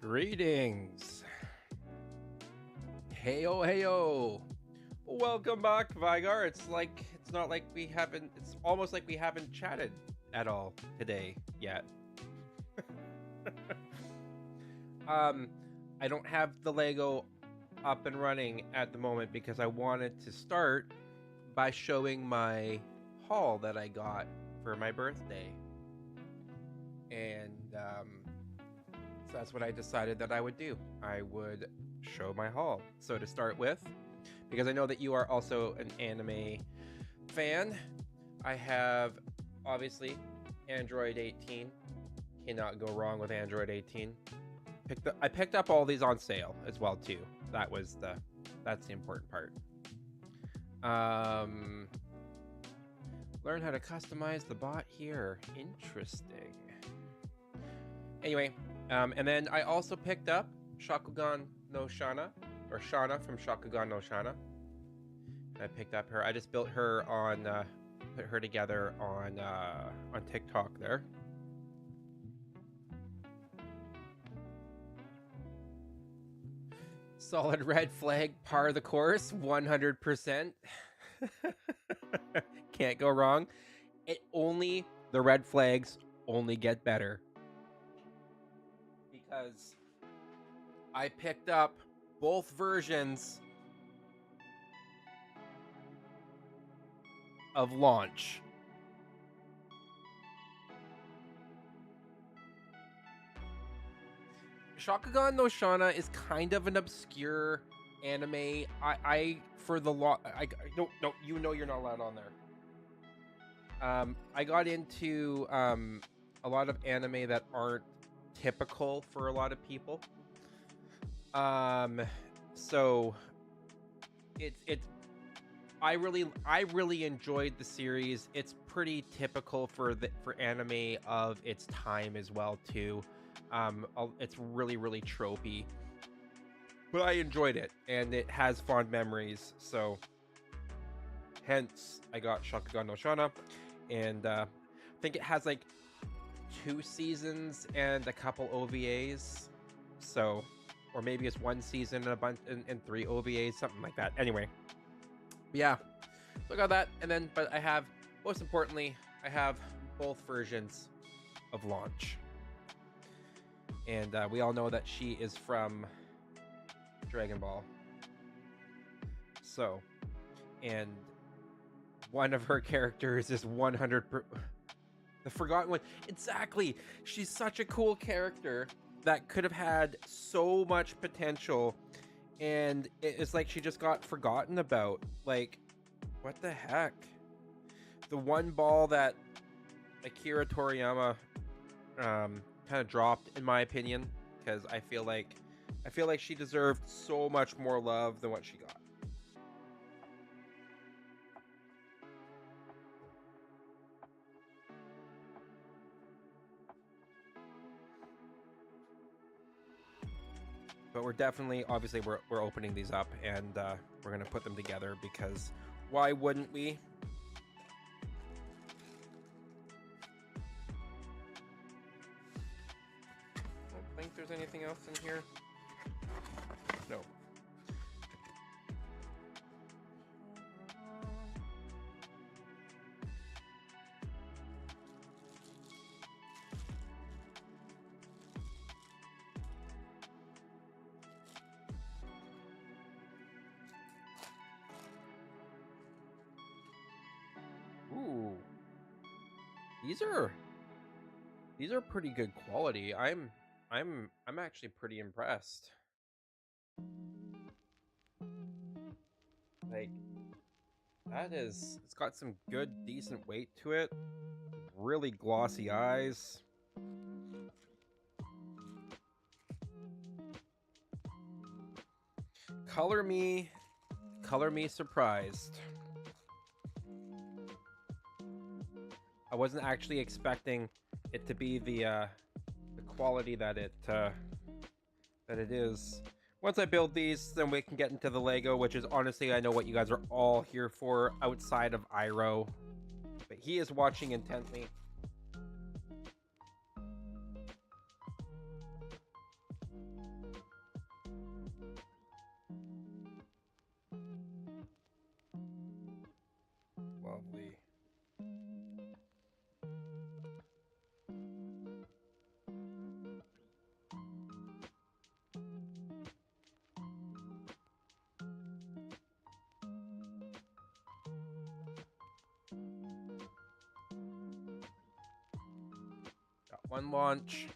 Greetings. Heyo, heyo. Welcome back, Vigar. It's not like we haven't, it's almost like we haven't chatted at all today yet. um, I don't have the Lego up and running at the moment because I wanted to start by showing my haul that I got for my birthday. And, so that's what I decided that I would do. I would show my haul. So to start with, because I know that you are also an anime fan, I have obviously Android 18. Cannot go wrong with Android 18. I picked up all these on sale as well too. That's the important part. Learn how to customize the bot here. Interesting. Anyway, and then I also picked up Shakugan no Shana, or Shana from Shakugan no Shana. I picked up her. I just built her on, put her together on TikTok there. Solid red flag, par the course, 100%. Can't go wrong. The red flags only get better. Because I picked up both versions of launch. Shakugan no Shana is kind of an obscure anime. I don't no, you know you're not allowed on there. I got into a lot of anime that aren't typical for a lot of people. So I really enjoyed the series. It's pretty typical for anime of its time as well too. It's really tropey, but I enjoyed it and it has fond memories. So hence I got Shakugan no Shana, and I think it has like 2 seasons and a couple OVAs. So, or maybe it's 1 season and a bunch and 3 OVAs, something like that. Anyway, yeah, so I got that, and then but I have, most importantly, I have both versions of launch. And we all know that she is from Dragon Ball. So, and one of her characters is 100%. The Forgotten One. Exactly. She's such a cool character that could have had so much potential. And it's like she just got forgotten about. Like, what the heck? The one ball that Akira Toriyama kind of dropped, in my opinion, because I feel like she deserved so much more love than what she got. But we're definitely, obviously, we're opening these up, and we're gonna put them together because why wouldn't we? I don't think there's anything else in here. No. Ooh. These are pretty good quality. I'm actually pretty impressed. Like, it's got some good decent weight to it. Really glossy eyes. Color me surprised. I wasn't actually expecting it to be the quality that it is. Once I build these, then we can get into the Lego, which is honestly, I know what you guys are all here for outside of Iroh. But he is watching intently. Lovely. Got one launch.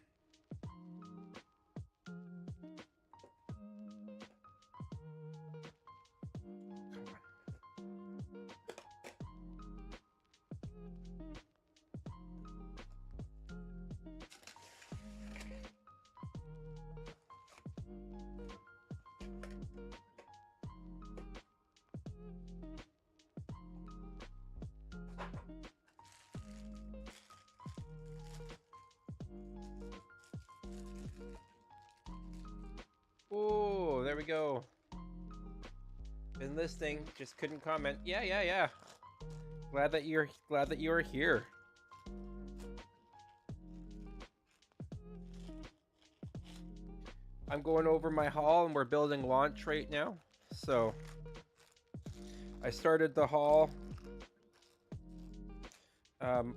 Oh, there we go. Been listening, just couldn't comment. Yeah. Glad that you are here. I'm going over my haul and we're building launch right now. So I started the haul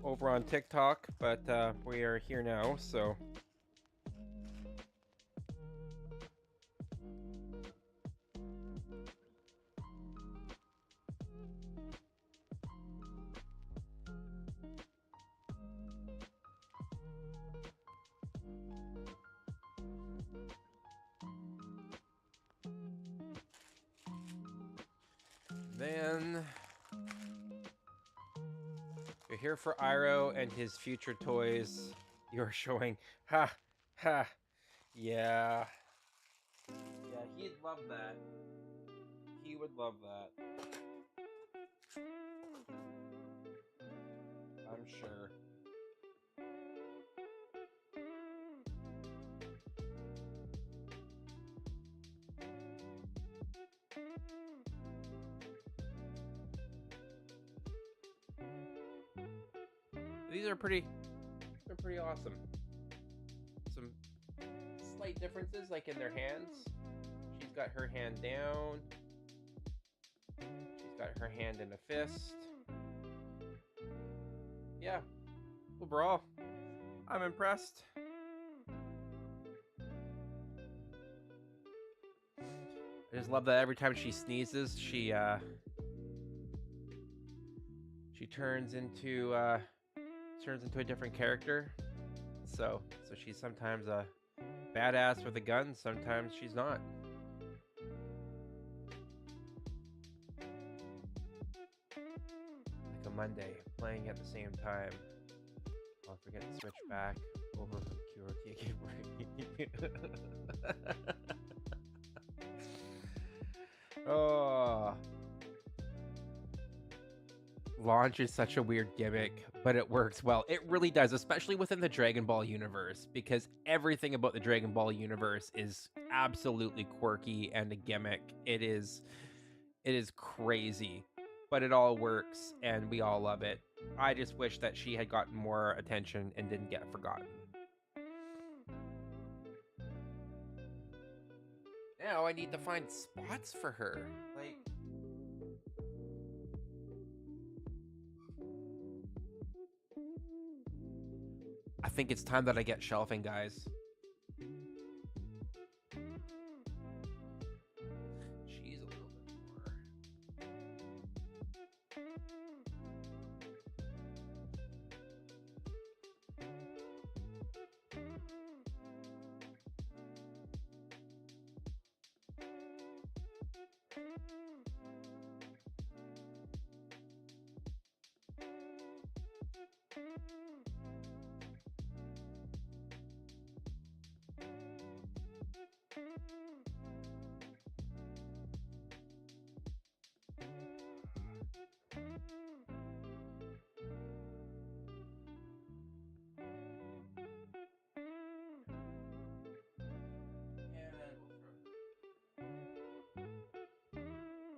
over on TikTok, but we are here now, so then you're here for Iroh and his future toys. You're showing. Ha! Yeah. Yeah, he'd love that. He would love that. I'm sure. These are pretty. They're pretty awesome. Some slight differences, like in their hands. She's got her hand down. She's got her hand in a fist. Yeah. Overall, I'm impressed. I just love that every time she sneezes, she turns into a different character. So she's sometimes a badass with a gun, sometimes she's not. Like a Monday, playing at the same time. I'll forget to switch back over from QRT again. Oh. Launch is such a weird gimmick, but it works well. It really does, especially within the Dragon Ball universe, because everything about the Dragon Ball universe is absolutely quirky and a gimmick. It is crazy, but it all works and we all love it. I just wish that she had gotten more attention and didn't get forgotten. Now I need to find spots for her. Like, I think it's time that I get shelving, guys. She's a little bit more.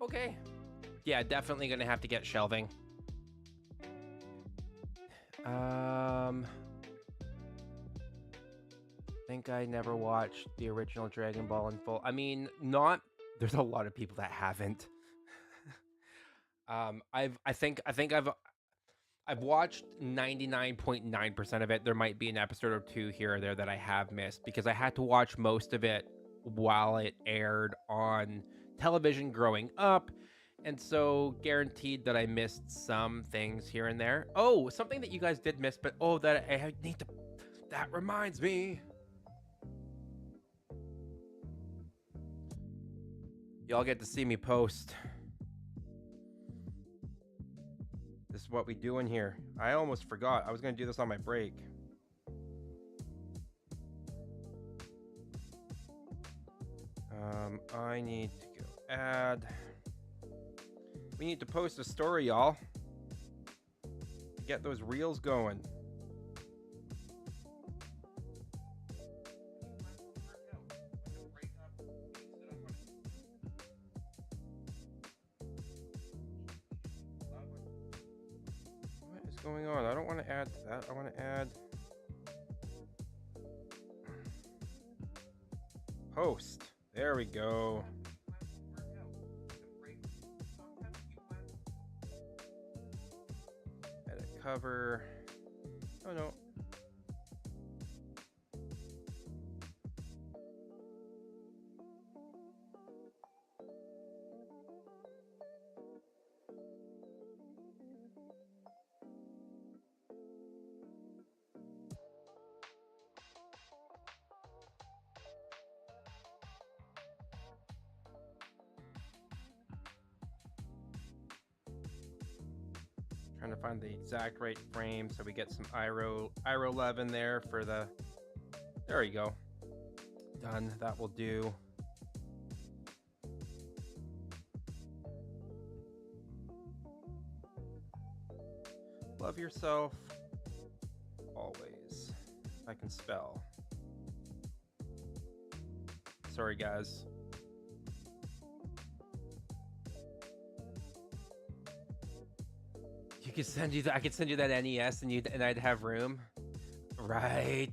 Okay. Yeah, definitely gonna have to get shelving. I think I never watched the original Dragon Ball in full. I mean, not. There's a lot of people that haven't. I've watched 99.9% of it. There might be an episode or two here or there that I have missed because I had to watch most of it while it aired on television growing up. And so guaranteed that I missed some things here and there. Oh, something that you guys did miss, but oh, that I need to, that reminds me. Y'all get to see me post. This is what we do in here. I almost forgot. I was going to do this on my break. I need to go add. We need to post a story, y'all. Get those reels going. What is going on? I don't want to add to that. I want to add post. There we go. Edit cover. Oh no. Trying to find the exact right frame so we get some IRO 11 there for the. There we go. Done. That will do. Love yourself always. I can spell. Sorry, guys. You could send you that. I could send you that NES, and I'd have room. Right.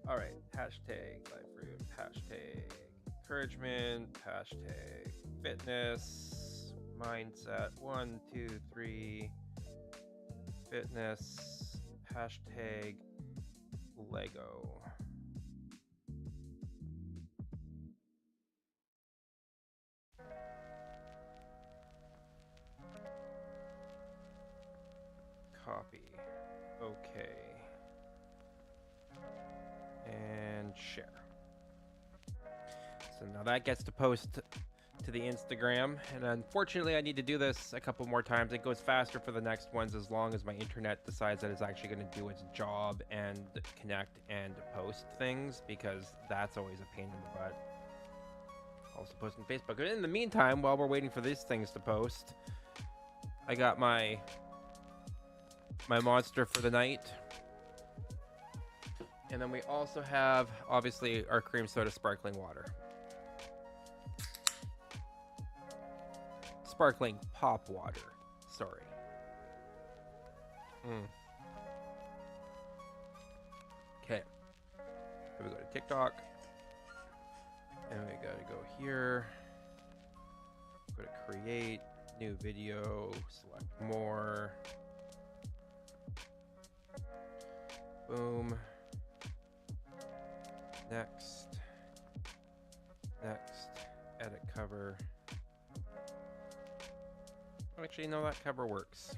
All right. Hashtag life room. Hashtag encouragement. Hashtag fitness. Mindset. 1, 2, 3. Fitness. Hashtag Lego. Copy. Okay. And share. So now that gets to post to the Instagram. And unfortunately, I need to do this a couple more times. It goes faster for the next ones as long as my internet decides that it's actually going to do its job and connect and post things, because that's always a pain in the butt. Also post on Facebook. But in the meantime, while we're waiting for these things to post, I got my monster for the night. And then we also have, obviously, our cream soda sparkling water. Sparkling pop water. Sorry. Okay. So we go to TikTok. And we gotta go here. Go to create, new video, select more. Boom. Next. Next. Edit cover. Actually, no, that cover works.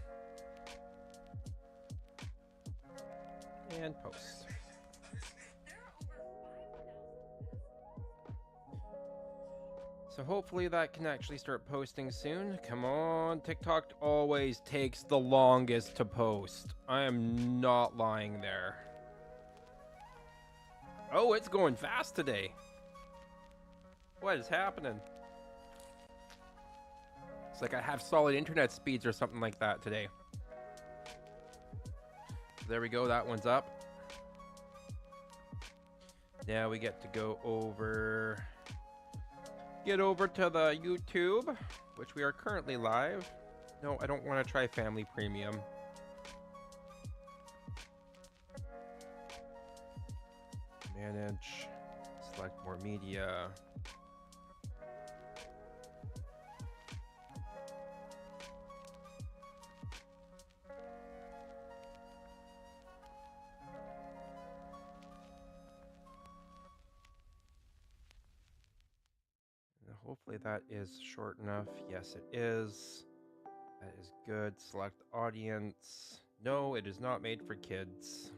And post. So hopefully that can actually start posting soon. Come on, TikTok always takes the longest to post. I am not lying there. Oh, it's going fast today. What is happening? It's like I have solid internet speeds or something like that today. There we go, that one's up. Now we get to go over... Get over to the YouTube, which we are currently live. No, I don't want to try Family Premium. Manage Select more media. Hopefully that is short enough. Yes, it is. That is good. Select audience. No, it is not made for kids.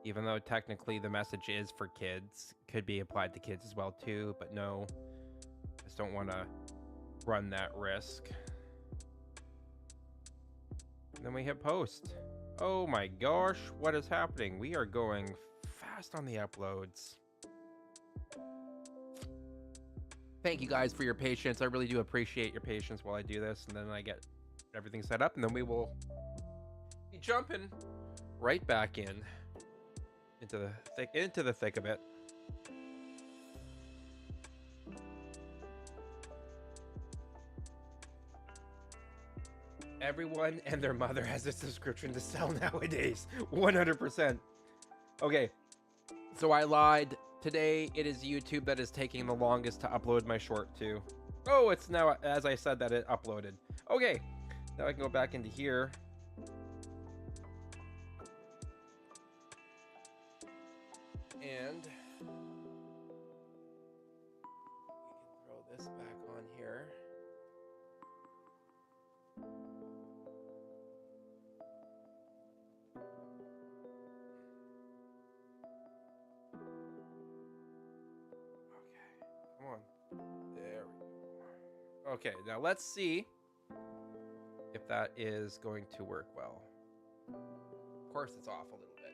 Even though technically the message is for kids. Could be applied to kids as well too, but no. Just don't want to run that risk. And then we hit post. Oh my gosh, what is happening? We are going fast on the uploads. Thank you guys for your patience. I really do appreciate your patience while I do this, and then I get everything set up, and then we will be jumping right back into the thick of it. Everyone and their mother has a subscription to sell nowadays. 100%. Okay, so I lied. Today, it is YouTube that is taking the longest to upload my short to. Oh, it's now, as I said, that it uploaded. Okay, now I can go back into here. And we can throw this back on here. Come on. There we go. Okay, now let's see if that is going to work well. Of course, it's off a little bit.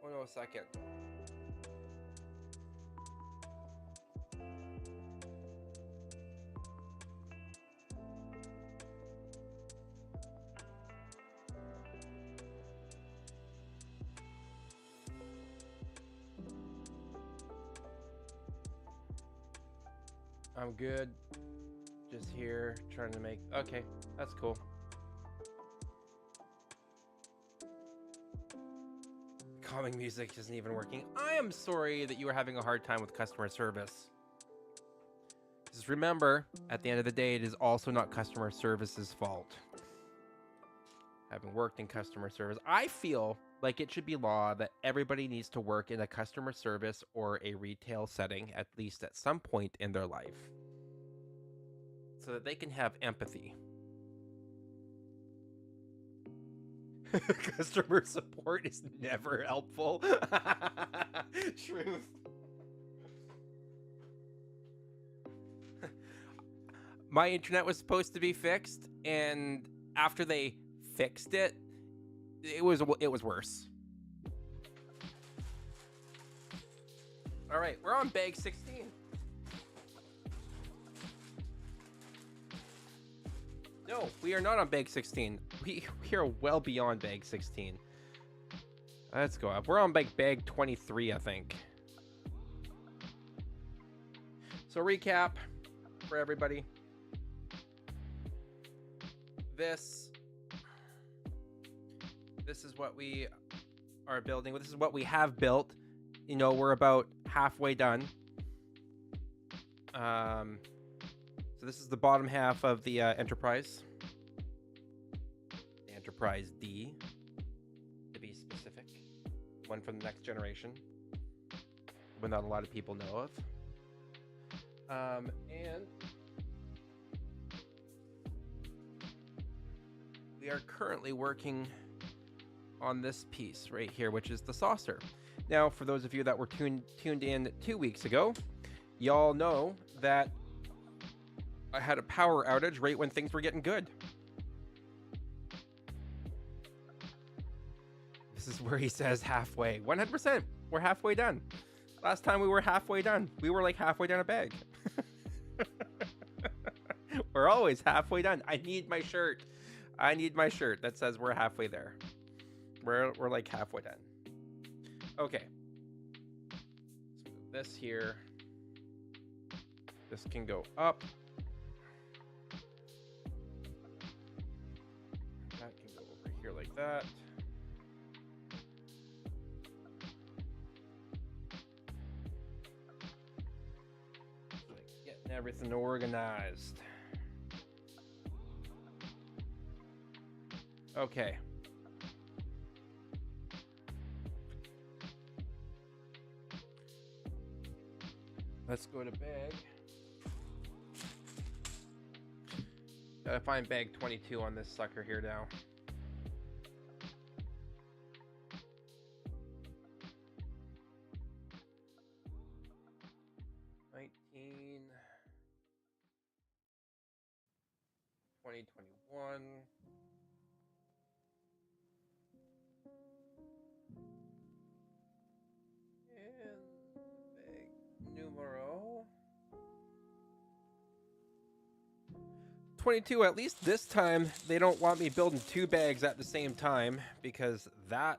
Hold on a second. I'm good. Just here trying to make... Okay, that's cool. Calming music isn't even working. I am sorry that you are having a hard time with customer service. Just remember, at the end of the day, it is also not customer service's fault. Having worked in customer service, I feel like it should be law that everybody needs to work in a customer service or a retail setting, at least at some point in their life, so that they can have empathy. Customer support is never helpful. Truth. My internet was supposed to be fixed, and after they fixed it, it was worse. All right, we're on bag 16. No, we are not on bag 16. We are well beyond bag 16. Let's go up. We're on bag 23, I think. So recap for everybody. This is what we are building. This is what we have built. You know, we're about halfway done. So this is the bottom half of the Enterprise. The Enterprise D, to be specific. One from the next generation. One not a lot of people know of. And we are currently working on this piece right here, which is the saucer. Now, for those of you that were tuned in 2 weeks ago, y'all know that I had a power outage right when things were getting good. This is where he says halfway. 100%. We're halfway done. Last time we were halfway done. We were like halfway down a bag. We're always halfway done. I need my shirt. I need my shirt that says we're halfway there. We're like halfway done. Okay. Let's move this here. This can go up. That can go over here like that. Everything organized. Okay. Let's go to bag. Gotta find bag 22 on this sucker here now. $19, 2021. And bag numero 22. At least this time they don't want me building two bags at the same time, because that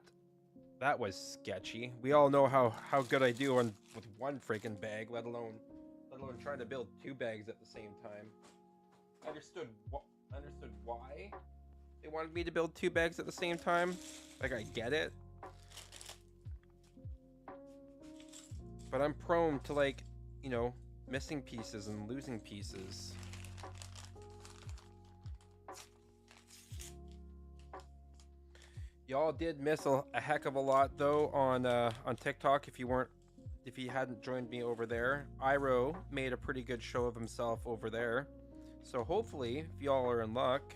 was sketchy. We all know how good I do with one freaking bag, let alone trying to build two bags at the same time. Understood why they wanted me to build two bags at the same time. Like, I get it, but I'm prone to, like, you know, missing pieces and losing pieces. Y'all did miss a heck of a lot though on TikTok. If you hadn't joined me over there, Iro made a pretty good show of himself over there. So hopefully, if y'all are in luck,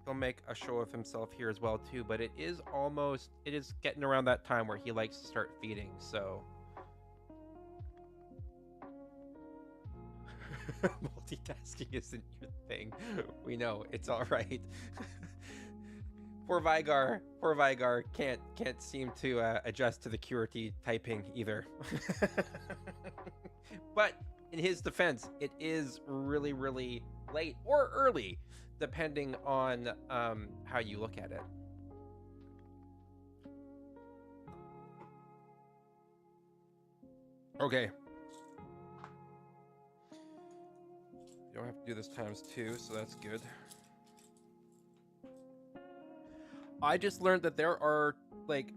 he'll make a show of himself here as well too. But it is getting around that time where he likes to start feeding. So multitasking isn't your thing. We know, it's all right. Poor Vigar can't seem to adjust to the QWERTY typing either. But in his defense, it is really, really late or early, depending on how you look at it. Okay. You don't have to do this ×2, so that's good. I just learned that there are, like,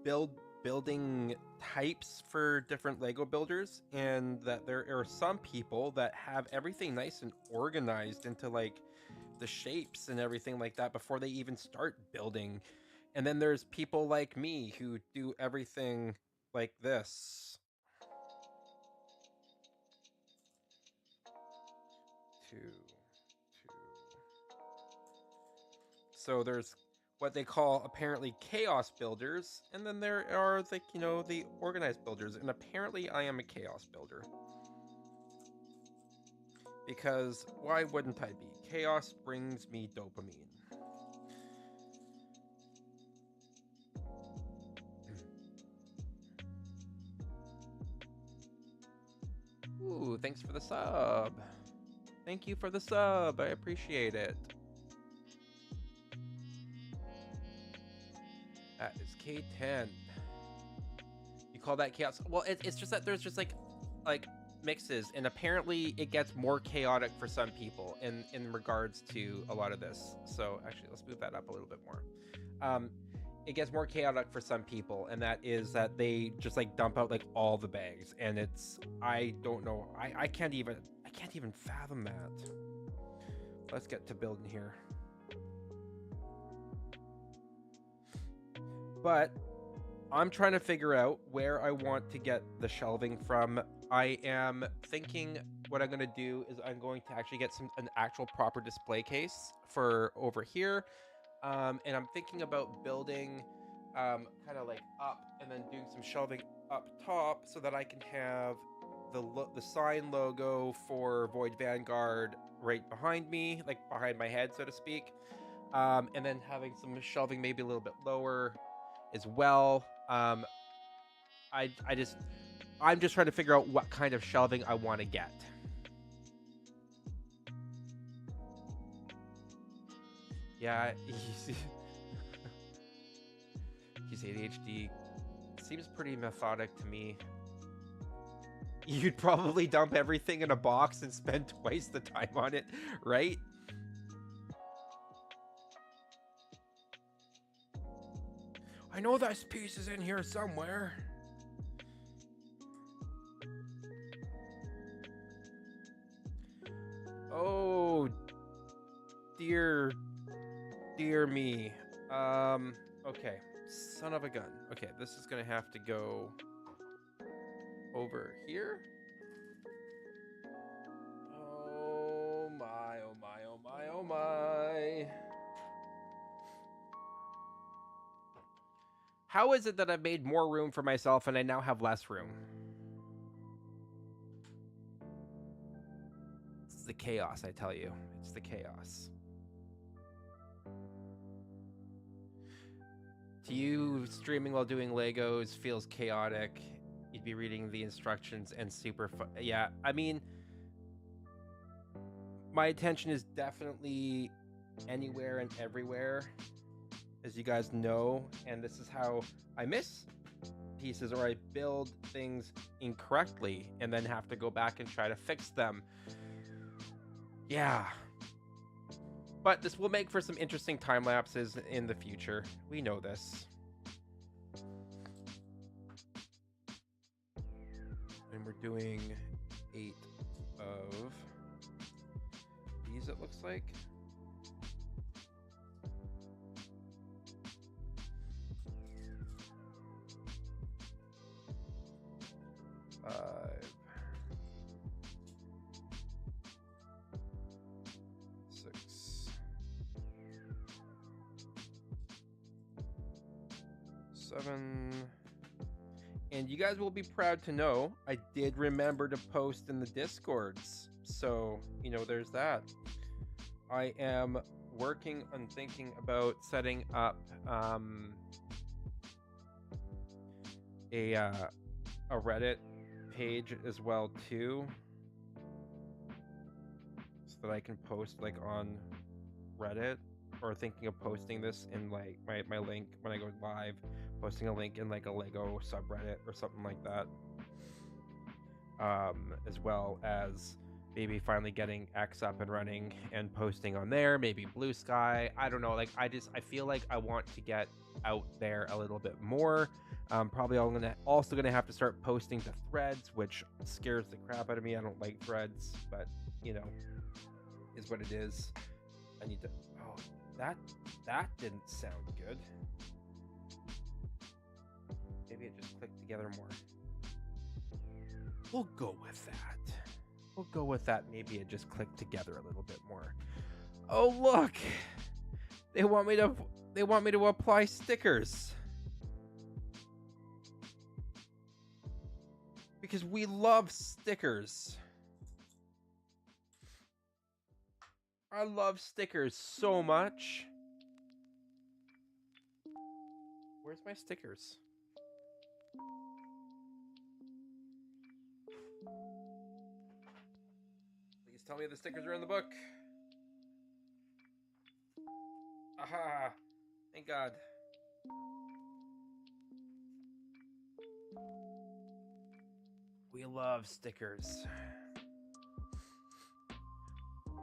building types for different Lego builders, and that there are some people that have everything nice and organized into, like, the shapes and everything like that before they even start building. And then there's people like me who do everything like this. Two. So there's what they call apparently chaos builders, and then there are, like, you know, the organized builders, and apparently I am a chaos builder. Because why wouldn't I be? Chaos brings me dopamine. Ooh, thanks for the sub. Thank you for the sub. I appreciate it. That is K10. You call that chaos? Well, it's just that there's just like mixes, and apparently it gets more chaotic for some people in regards to a lot of this. So actually, let's move that up a little bit more. It gets more chaotic for some people, and that is that they just, like, dump out, like, all the bags, and I don't know. I can't even fathom that. Let's get to building here. But I'm trying to figure out where I want to get the shelving from. I am thinking what I'm going to do is I'm going to actually get an actual proper display case for over here. And I'm thinking about building kind of like up and then doing some shelving up top so that I can have the sign logo for Void Vanguard right behind me, like behind my head, so to speak. And then having some shelving maybe a little bit lower as well. I'm just trying to figure out what kind of shelving I want to get. Yeah, he's ADHD. Seems pretty methodic to me. You'd probably dump everything in a box and spend twice the time on it, right? I know this piece is in here somewhere. dear, dear me. Okay. Son of a gun. Okay, this is gonna have to go over here. Oh my, oh my, oh my, oh my. How is it that I've made more room for myself and I now have less room? It's the chaos, I tell you. It's the chaos. To you, streaming while doing Legos feels chaotic. You'd be reading the instructions and super fun. Yeah, I mean, my attention is definitely anywhere and everywhere, as you guys know, and this is how I miss pieces or I build things incorrectly and then have to go back and try to fix them. Yeah. But this will make for some interesting time lapses in the future. We know this. And we're doing 8 of these, it looks like. And you guys will be proud to know I did remember to post in the Discords. So, you know, there's that. I am working on thinking about setting up a Reddit page as well too, so that I can post like on Reddit, or thinking of posting this in like my link when I go live, posting a link in like a Lego subreddit or something like that, as well as maybe finally getting X up and running and posting on there, maybe Blue Sky. I don't know, like I feel like I want to get out there a little bit more. Probably also gonna have to start posting to Threads, which scares the crap out of me. I don't like Threads, but you know, is what it is. I need to. Oh, that didn't sound good. Maybe it just clicked together more. We'll go with that. We'll go with that. Maybe it just clicked together a little bit more. Oh look, they want me to apply stickers. Because we love stickers. I love stickers so much. Where's my stickers? Please tell me the stickers are in the book. Aha! Thank God. We love stickers.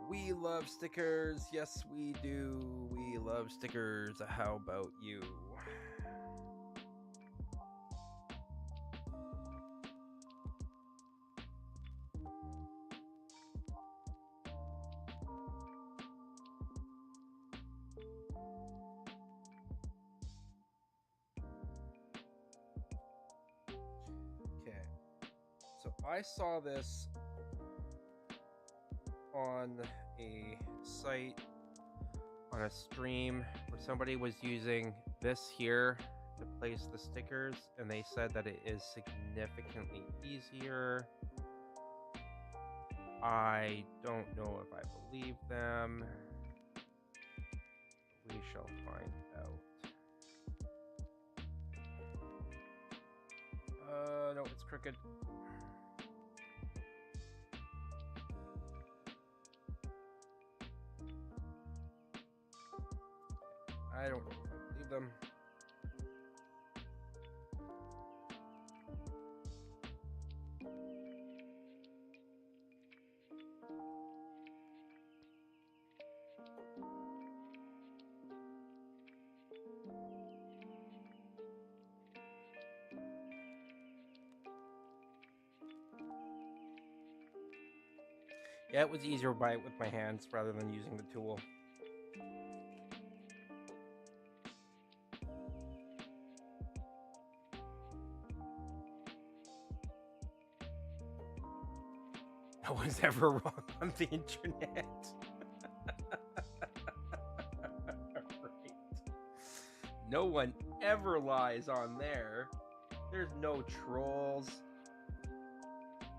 We love stickers. Yes, we do. We love stickers. How about you? Okay. So I saw this on a site, on a stream, where somebody was using this here to place the stickers, and they said that it is significantly easier. I don't know if I believe them. We shall find out. No, it's crooked. I don't know if I believe them. Yeah, it was easier with my hands rather than using the tool. No one's ever wrong on the internet. Right. No one ever lies on there. There's no trolls.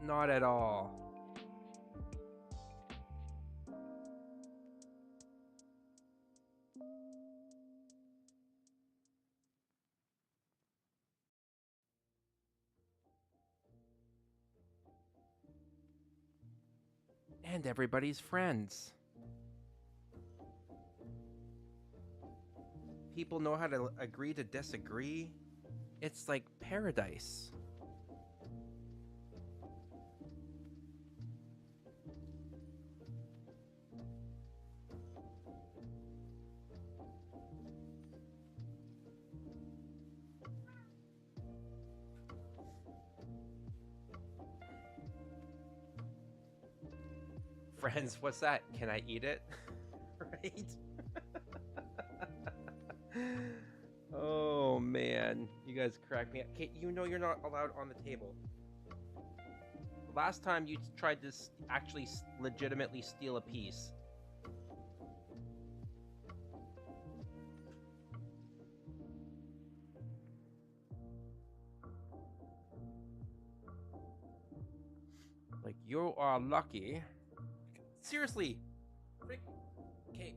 Not at all. And everybody's friends. People know how to agree to disagree. It's like paradise. Friends, what's that? Can I eat it? Right? Oh man, you guys crack me up. Kate, you know you're not allowed on the table. Last time you tried to actually legitimately steal a piece. Like, you are lucky. Seriously. Frick. Kate.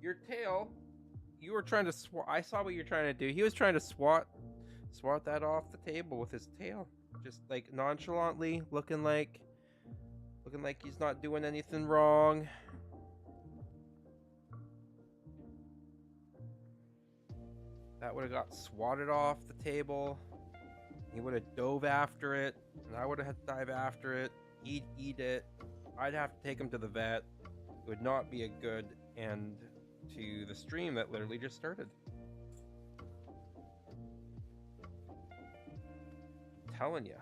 Your tail. You were trying to swat. I saw what you're trying to do. He was trying to swat that off the table with his tail. Just like nonchalantly, looking like he's not doing anything wrong. That would have got swatted off the table. He would have dove after it, and I would have had to dive after it. He'd eat it. I'd have to take him to the vet. It would not be a good end to the stream that literally just started. I'm telling you.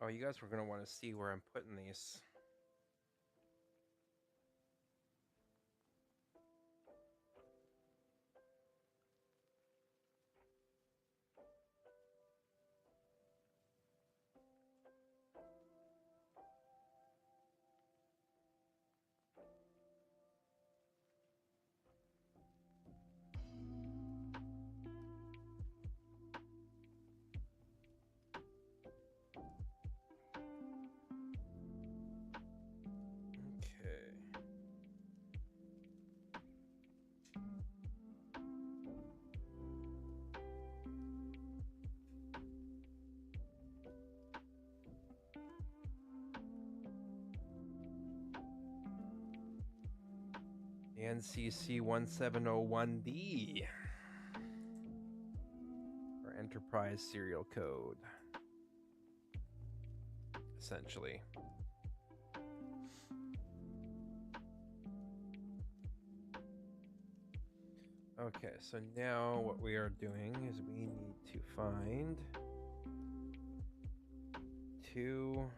Oh, you guys were going to want to see where I'm putting these. NCC 1701D, or Enterprise Serial Code, essentially. Okay, so now what we are doing is we need to find two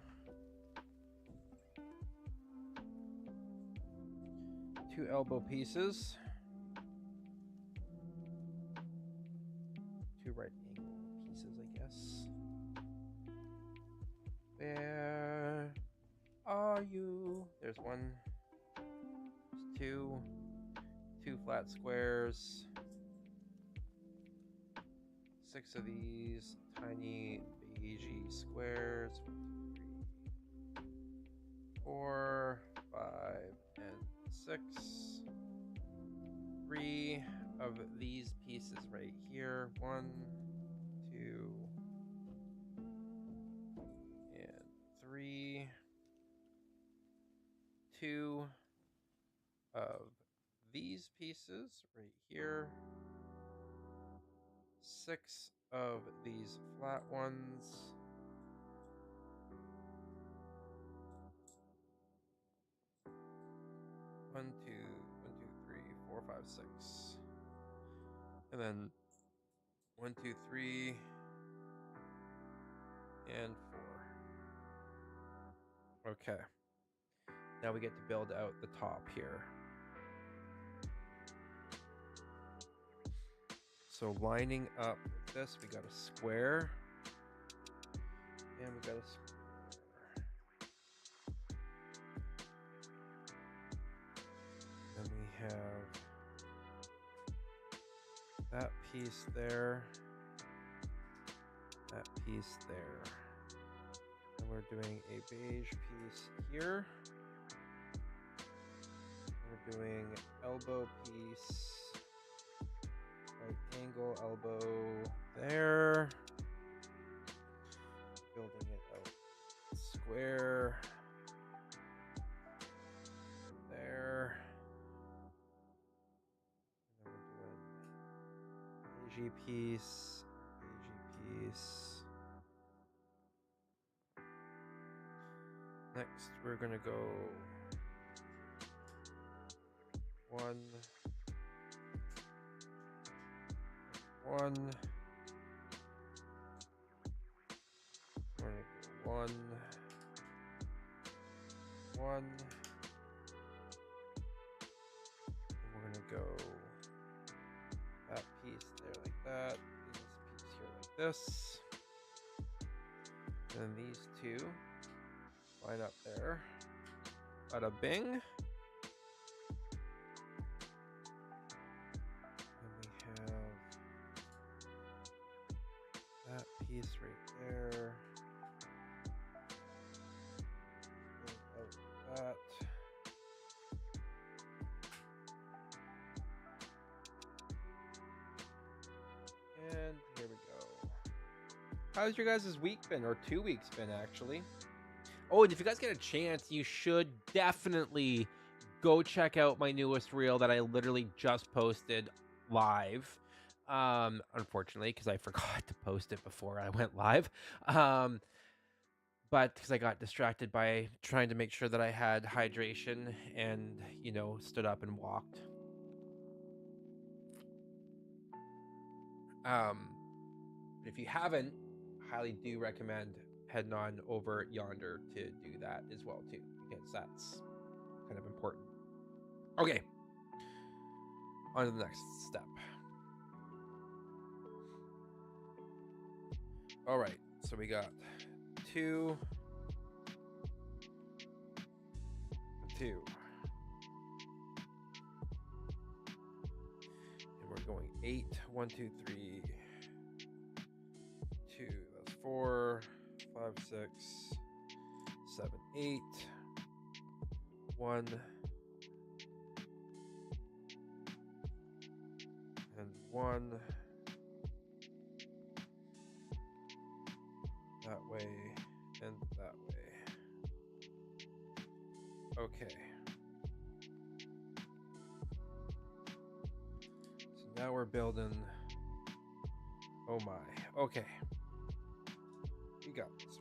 elbow pieces, two right angle pieces, I guess. Where are you? There's one. There's two flat squares, 6 of these tiny beigey squares. 1, 2, 3, 4, 5, and 6. 3 of these pieces right here. 1, 2, and 3. 2 of these pieces right here. 6 of these flat ones. 1, 2, 1, 2, 3, 4, 5, 6. And then 1, 2, 3, and 4. Okay. Now we get to build out the top here. So lining up with this, we got a square. And we got a square. Then we have that piece there. That piece there. And we're doing a beige piece here. We're doing elbow piece, right angle elbow there. Building it out square there. And then we're doing beige piece, Next, we're gonna go 1, 1. We're gonna go 1, 1. And we're gonna go that piece there like that. And this piece here like this. And then these two line up there. Bada bing. And we have that piece right there. Out that. And here we go. How's your guys' week been? Or 2 weeks been, actually? Oh, and if you guys get a chance, you should definitely go check out my newest reel that I literally just posted live. Unfortunately, because I forgot to post it before I went live. But because I got distracted by trying to make sure that I had hydration and, you know, stood up and walked. But if you haven't, highly do recommend heading on over yonder to do that as well too, because that's kind of important. Okay, on to the next step. All right, so we got 2, 2, and we're going 8, 1, 2, 3, 2, that's 4, 5, 6, 7, 8, 1, and 1, that way, and that way. Okay. So now we're building, oh my, okay.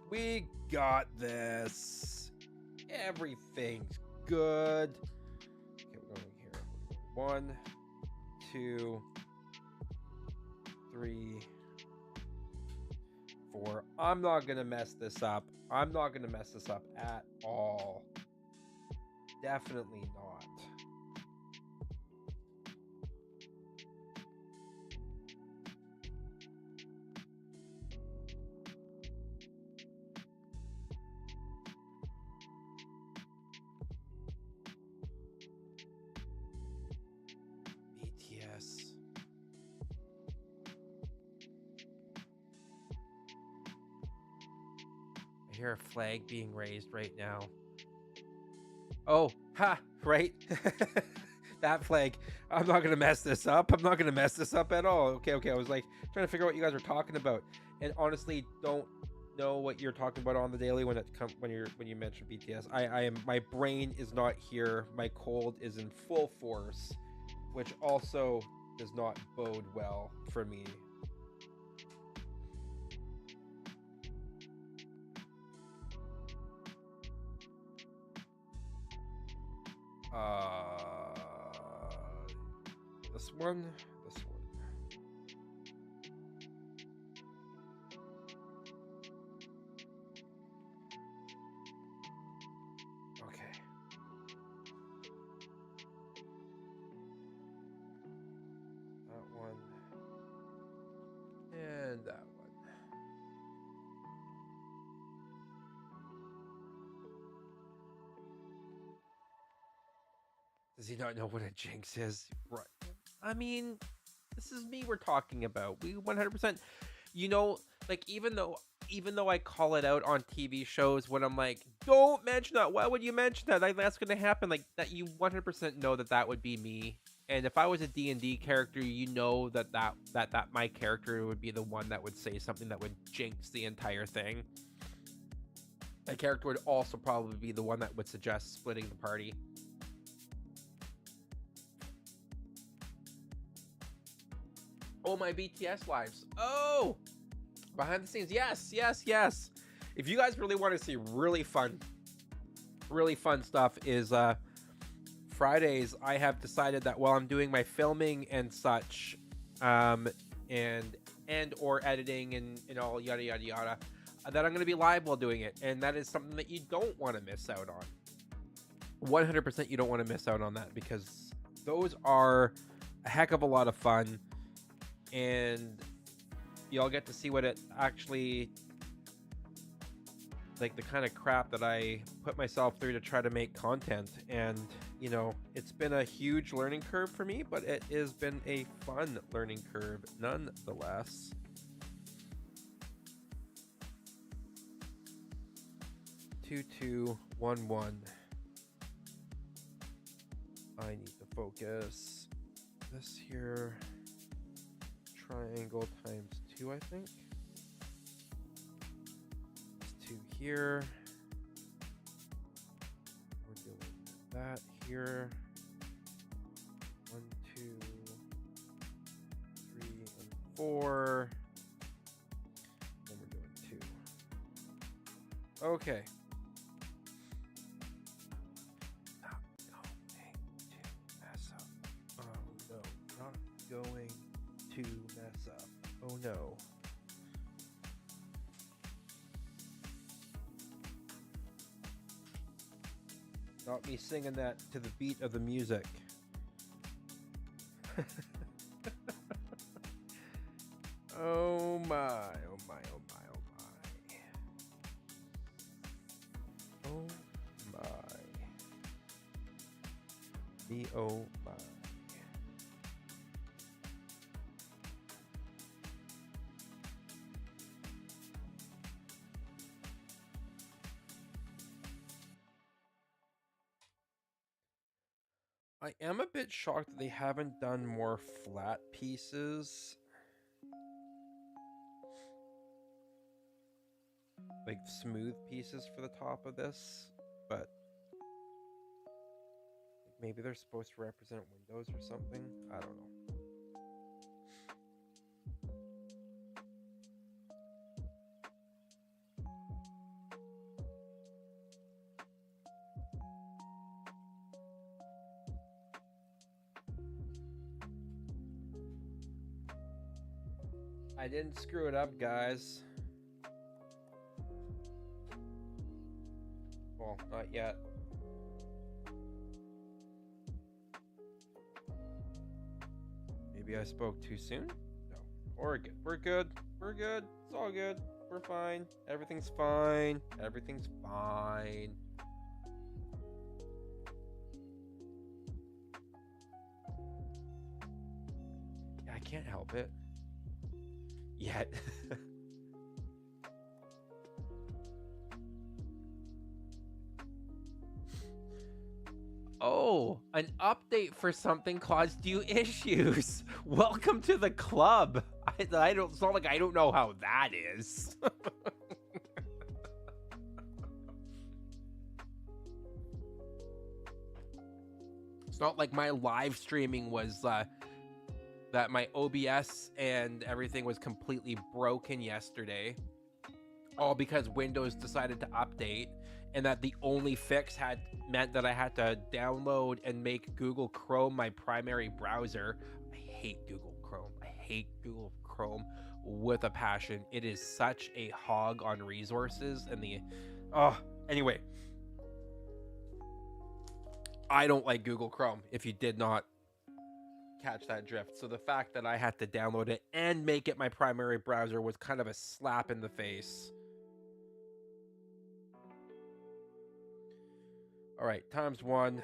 We got this. Everything's good. Okay, we're going here. 1, 2, 3, 4. I'm not gonna mess this up. I'm not gonna mess this up at all. Definitely not. I hear a flag being raised right now. Oh, ha, right? That flag. I'm not going to mess this up. I'm not going to mess this up at all. Okay. I was like trying to figure out what you guys are talking about. And honestly, don't know what you're talking about on the daily when you mention BTS. I am my brain is not here. My cold is in full force, which also does not bode well for me. Uh, this one, this one. Okay. That one and that one. Does he not know what a jinx is? Right. I mean, this is me we're talking about. We 100%, you know, like even though I call it out on TV shows when I'm like, don't mention that. Why would you mention that? Like that's gonna happen. Like that, you 100% know that that would be me. And if I was a D&D character, you know that my character would be the one that would say something that would jinx the entire thing. My character would also probably be the one that would suggest splitting the party. Oh, my BTS lives. Oh, behind the scenes. Yes, yes, yes. If you guys really want to see really fun stuff is Fridays. I have decided that while I'm doing my filming and such, and or editing and all yada yada yada, that I'm going to be live while doing it, and that is something that you don't want to miss out on. 100% you don't want to miss out on that, because those are a heck of a lot of fun, and y'all get to see what it actually, like, the kind of crap that I put myself through to try to make content. And you know, it's been a huge learning curve for me, but it has been a fun learning curve nonetheless. Two, two, 1-1. I need to focus this here. Triangle times 2, I think. It's 2 here. We're doing that here. 1, 2, 3, and 4. Then we're doing 2. Okay. Not going to mess up. Oh no, not going to mess up. Oh no. Not me singing that to the beat of the music. Oh my, oh my, oh my, oh my. Oh my. Me, oh my. I am a bit shocked that they haven't done more flat pieces. Like smooth pieces for the top of this, but maybe they're supposed to represent windows or something. I don't know. I didn't screw it up, guys. Well, not yet. Maybe I spoke too soon? No. We're good. We're good. We're good. It's all good. We're fine. Everything's fine. Everything's fine. Yeah, I can't help it. Yet. Oh, an update for something caused you issues. Welcome to the club. I don't. It's not like I don't know how that is. It's not like my live streaming was that my OBS and everything was completely broken yesterday, all because Windows decided to update, and that the only fix had meant that I had to download and make Google Chrome my primary browser. I hate Google Chrome. I hate Google Chrome with a passion. It is such a hog on resources, and anyway, I don't like Google Chrome, if you did not catch that drift. So the fact that I had to download it and make it my primary browser was kind of a slap in the face. All right, times one.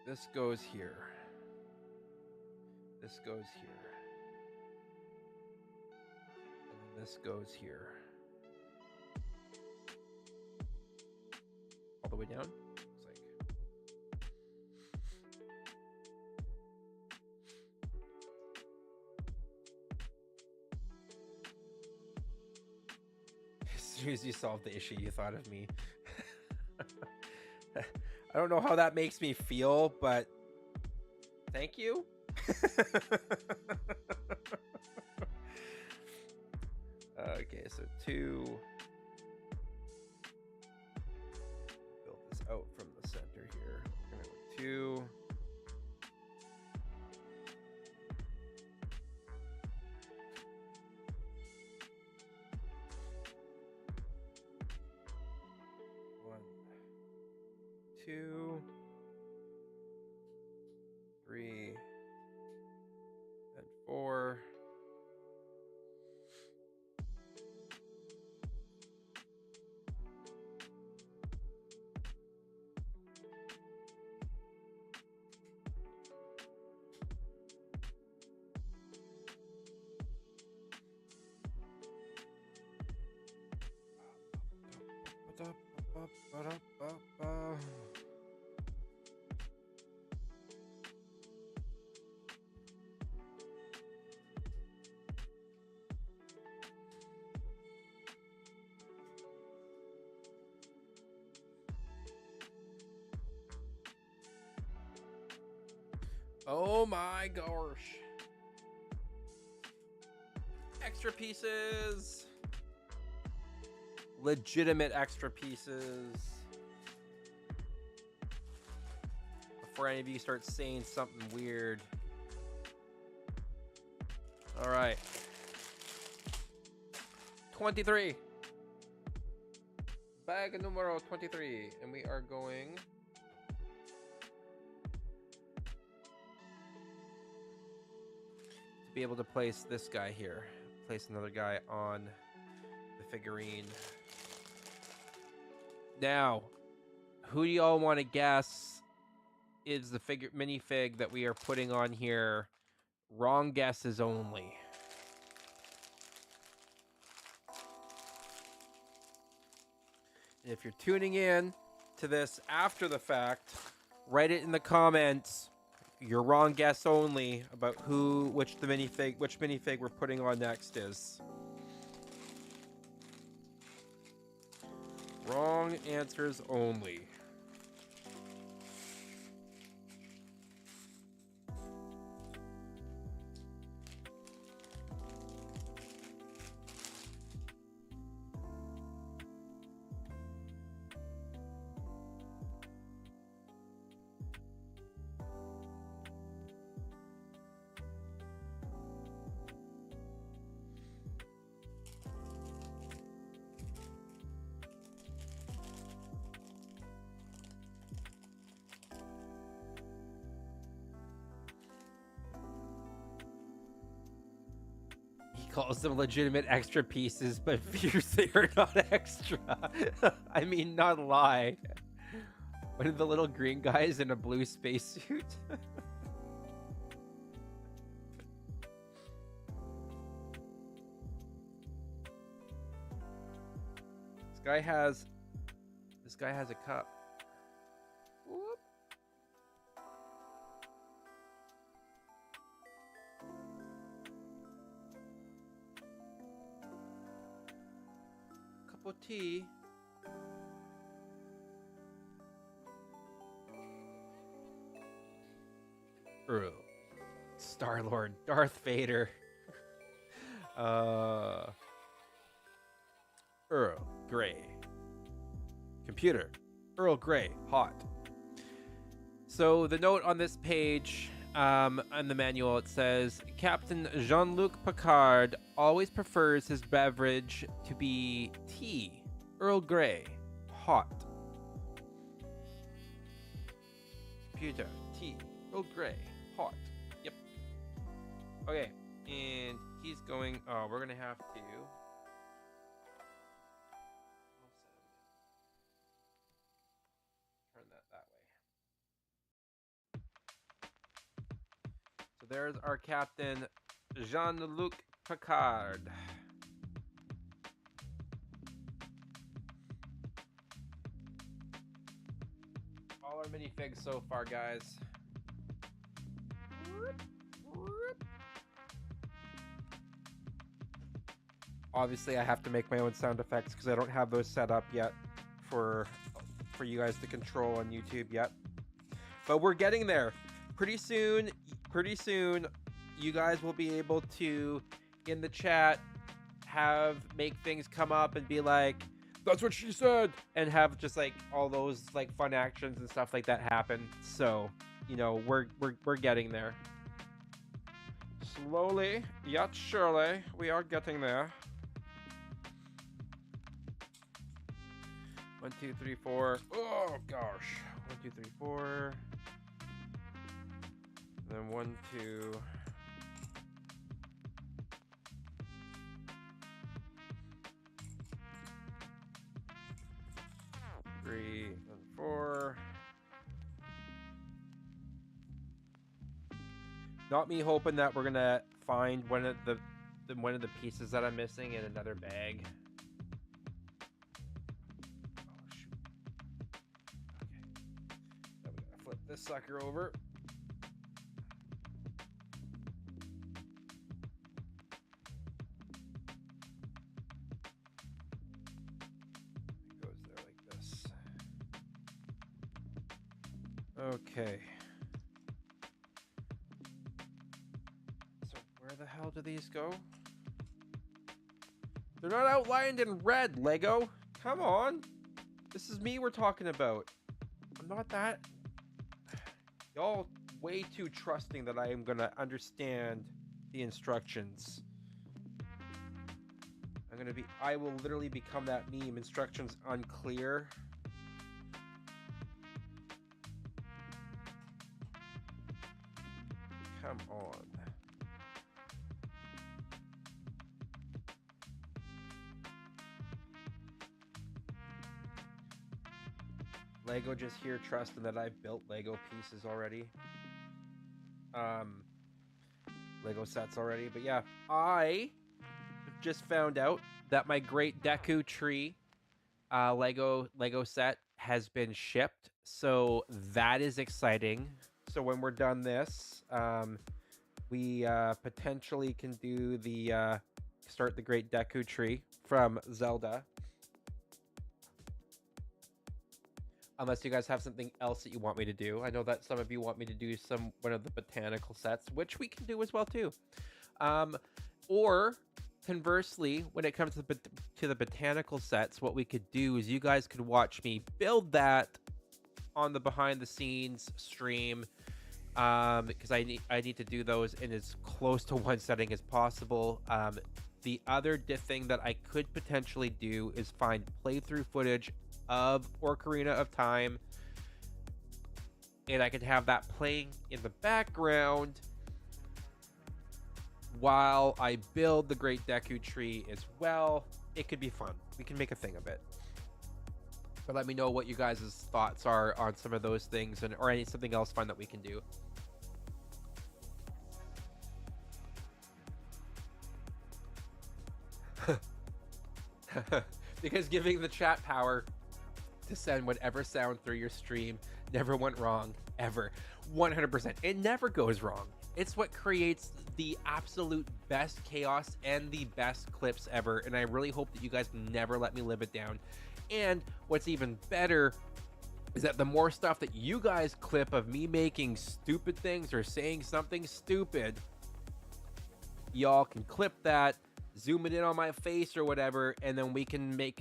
This goes here. This goes here. And then this goes here. All the way down. Looks like. As soon as you solved the issue, you thought of me. I don't know how that makes me feel, but thank you. Okay, so 2. Build this out from the center here. We're gonna go 2. One, 2, 3, and 4. Oh my gosh. Extra pieces. Legitimate extra pieces. Before any of you start saying something weird. All right. 23. Bag numero 23. And we are going... to be able to place this guy here. Place another guy on the figurine. Now, who do y'all want to guess is the minifig that we are putting on here? Wrong guesses only. And if you're tuning in to this after the fact, write it in the comments. Your wrong guess only about which minifig we're putting on next is. Wrong answers only. Calls them legitimate extra pieces, but fears they are not extra. I mean, not lie. One of the little green guys in a blue spacesuit. This guy has a cup. Whoop. of tea. Earl. Star-Lord. Darth Vader. Earl Grey. Computer. Earl Grey. Hot. So the note on this page, on the manual, it says, Captain Jean-Luc Picard always prefers his beverage to be tea. Earl Grey. Hot. Computer. Tea. Earl Grey. Hot. Yep. Okay. And he's going... Oh, we're going to have to... Turn that way. So there's our captain, Jean-Luc Picard. All our minifigs so far, guys. Obviously, I have to make my own sound effects because I don't have those set up yet for you guys to control on YouTube yet. But we're getting there. Pretty soon, you guys will be able to, in the chat, make things come up and be like, that's what she said, and have just like all those like fun actions and stuff like that happen. So, you know, we're getting there. Slowly, yet surely, we are getting there. 1, 2, 3, 4. Oh gosh. 1, 2, 3, 4. And then 1, 2. 3 and 4. Not me hoping that we're gonna find one of the pieces that I'm missing in another bag. This sucker over. It goes there like this. Okay. So where the hell do these go? They're not outlined in red, Lego. Come on. This is me we're talking about. I'm not that... Y'all way too trusting that I am gonna understand the instructions. I will literally become that meme. Instructions unclear. Come on. Lego just here trusting that I've built Lego pieces already. Lego sets already. But yeah, I just found out that my Great Deku Tree Lego set has been shipped. So that is exciting. So when we're done this, we potentially can do the start the Great Deku Tree from Zelda. Unless you guys have something else that you want me to do. I know that some of you want me to do one of the botanical sets, which we can do as well too. Or conversely, when it comes to the botanical sets, what we could do is you guys could watch me build that on the behind the scenes stream, because I need to do those in as close to one setting as possible. The other thing that I could potentially do is find playthrough footage of Ocarina of Time, and I could have that playing in the background while I build the Great Deku Tree as well. It could be fun. We can make a thing of it. But let me know what you guys' thoughts are on some of those things, or something else fun that we can do. Because giving the chat power to send whatever sound through your stream Never went wrong, ever. 100%. It never goes wrong. It's what creates the absolute best chaos and the best clips ever, and I really hope that you guys never let me live it down. And what's even better is that the more stuff that you guys clip of me making stupid things or saying something stupid, y'all can clip that, zoom it in on my face or whatever, and then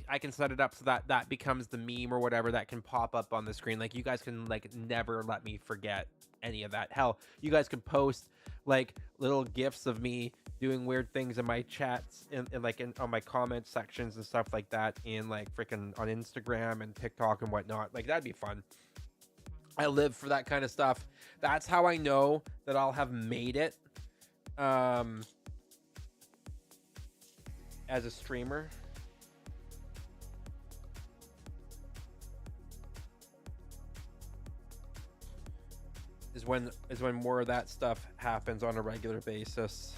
I can set it up so that that becomes the meme or whatever that can pop up on the screen. Like, you guys can like never let me forget any of that. Hell, you guys can post like little gifs of me doing weird things in my chats and like on my comment sections and stuff like that, in like freaking on Instagram and TikTok and whatnot. Like, that'd be fun. I live for that kind of stuff. That's how I know that I'll have made it as a streamer. Is when more of that stuff happens on a regular basis.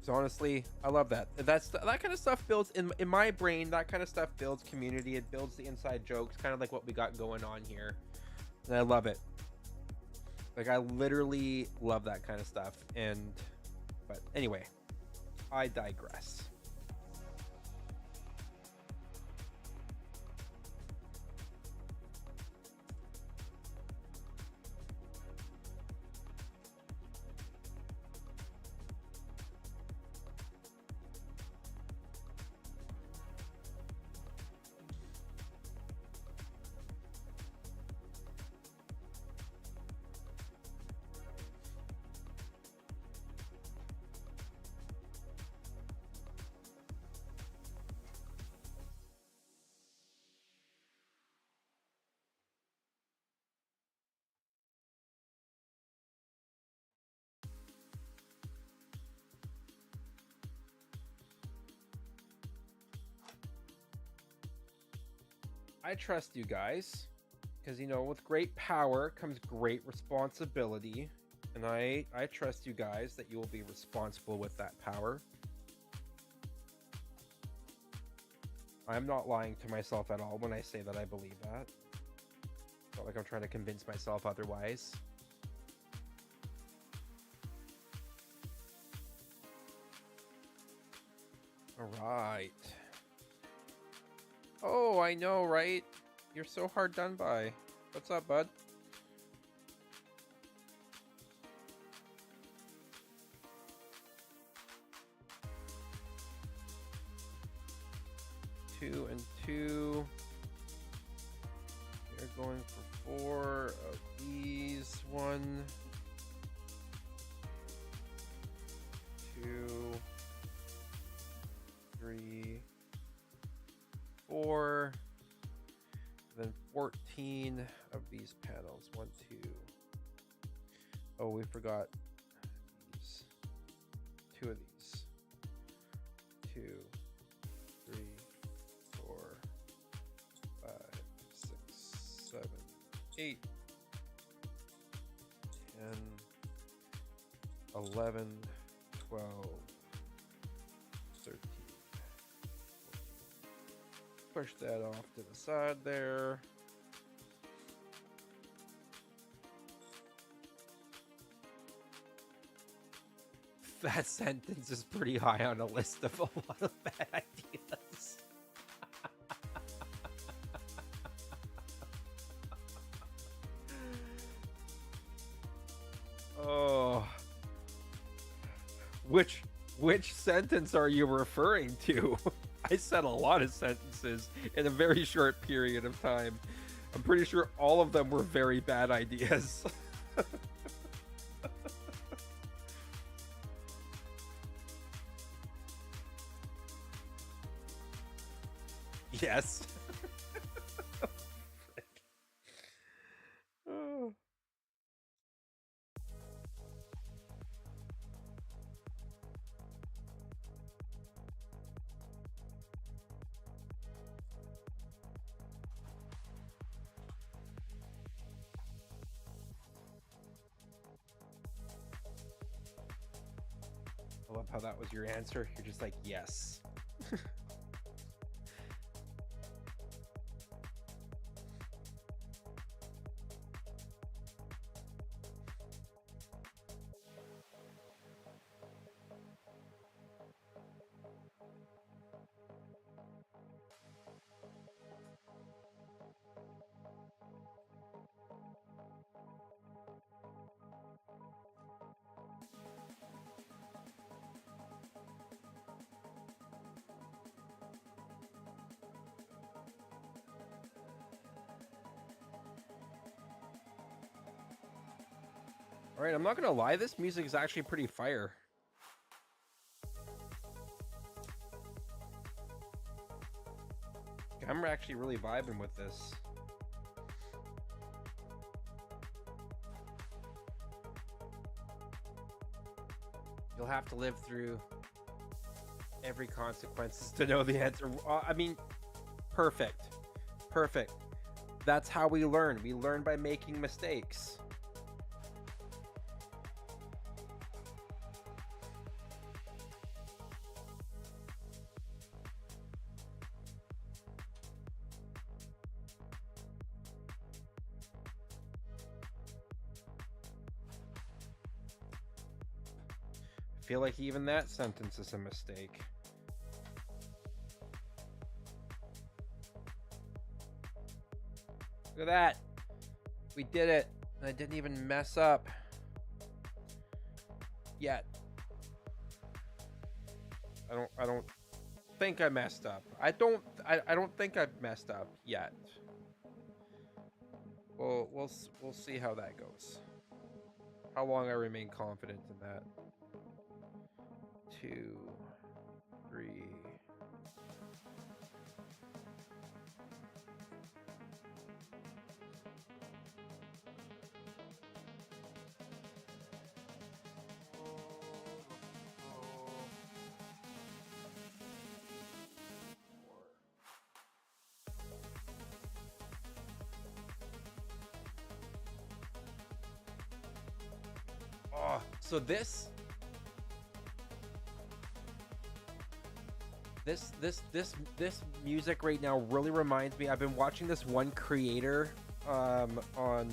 So honestly, I love that. That kind of stuff builds in my brain. That kind of stuff builds community. It builds the inside jokes, kind of like what we got going on here, and I love it. Like, I literally love that kind of stuff. But anyway, I digress. I trust you guys, because, you know, with great power comes great responsibility, and I trust you guys that you will be responsible with that power. I'm not lying to myself at all when I say that I believe that. It's not like I'm trying to convince myself otherwise. All right. Oh, I know, right? You're so hard done by. What's up, bud? Two and two. We're going for 4 of these. 1, 2, 3, 4, then 14 of these panels. 1, 2. Oh, we forgot these. 2 of these. 2, 3, 4, 5, 6, 7, 8, 10, 11, 12, 13. Push that off to the side there. That sentence is pretty high on a list of a lot of bad ideas. Oh. Which sentence are you referring to? I said a lot of sentences in a very short period of time. I'm pretty sure all of them were very bad ideas. Yes. Oh. I love how that was your answer. You're just like, yes. All right, I'm not gonna lie, this music is actually pretty fire. I'm actually really vibing with this. You'll have to live through every consequences to know the answer. I mean, perfect. Perfect. That's how we learn. We learn by making mistakes. I feel like even that sentence is a mistake. Look at that. We did it. And I didn't even mess up yet. I don't think I messed up. I don't think I've messed up yet. We'll see how that goes. How long I remain confident in that. 2, 3. Oh, so this music right now really reminds me. I've been watching this one creator on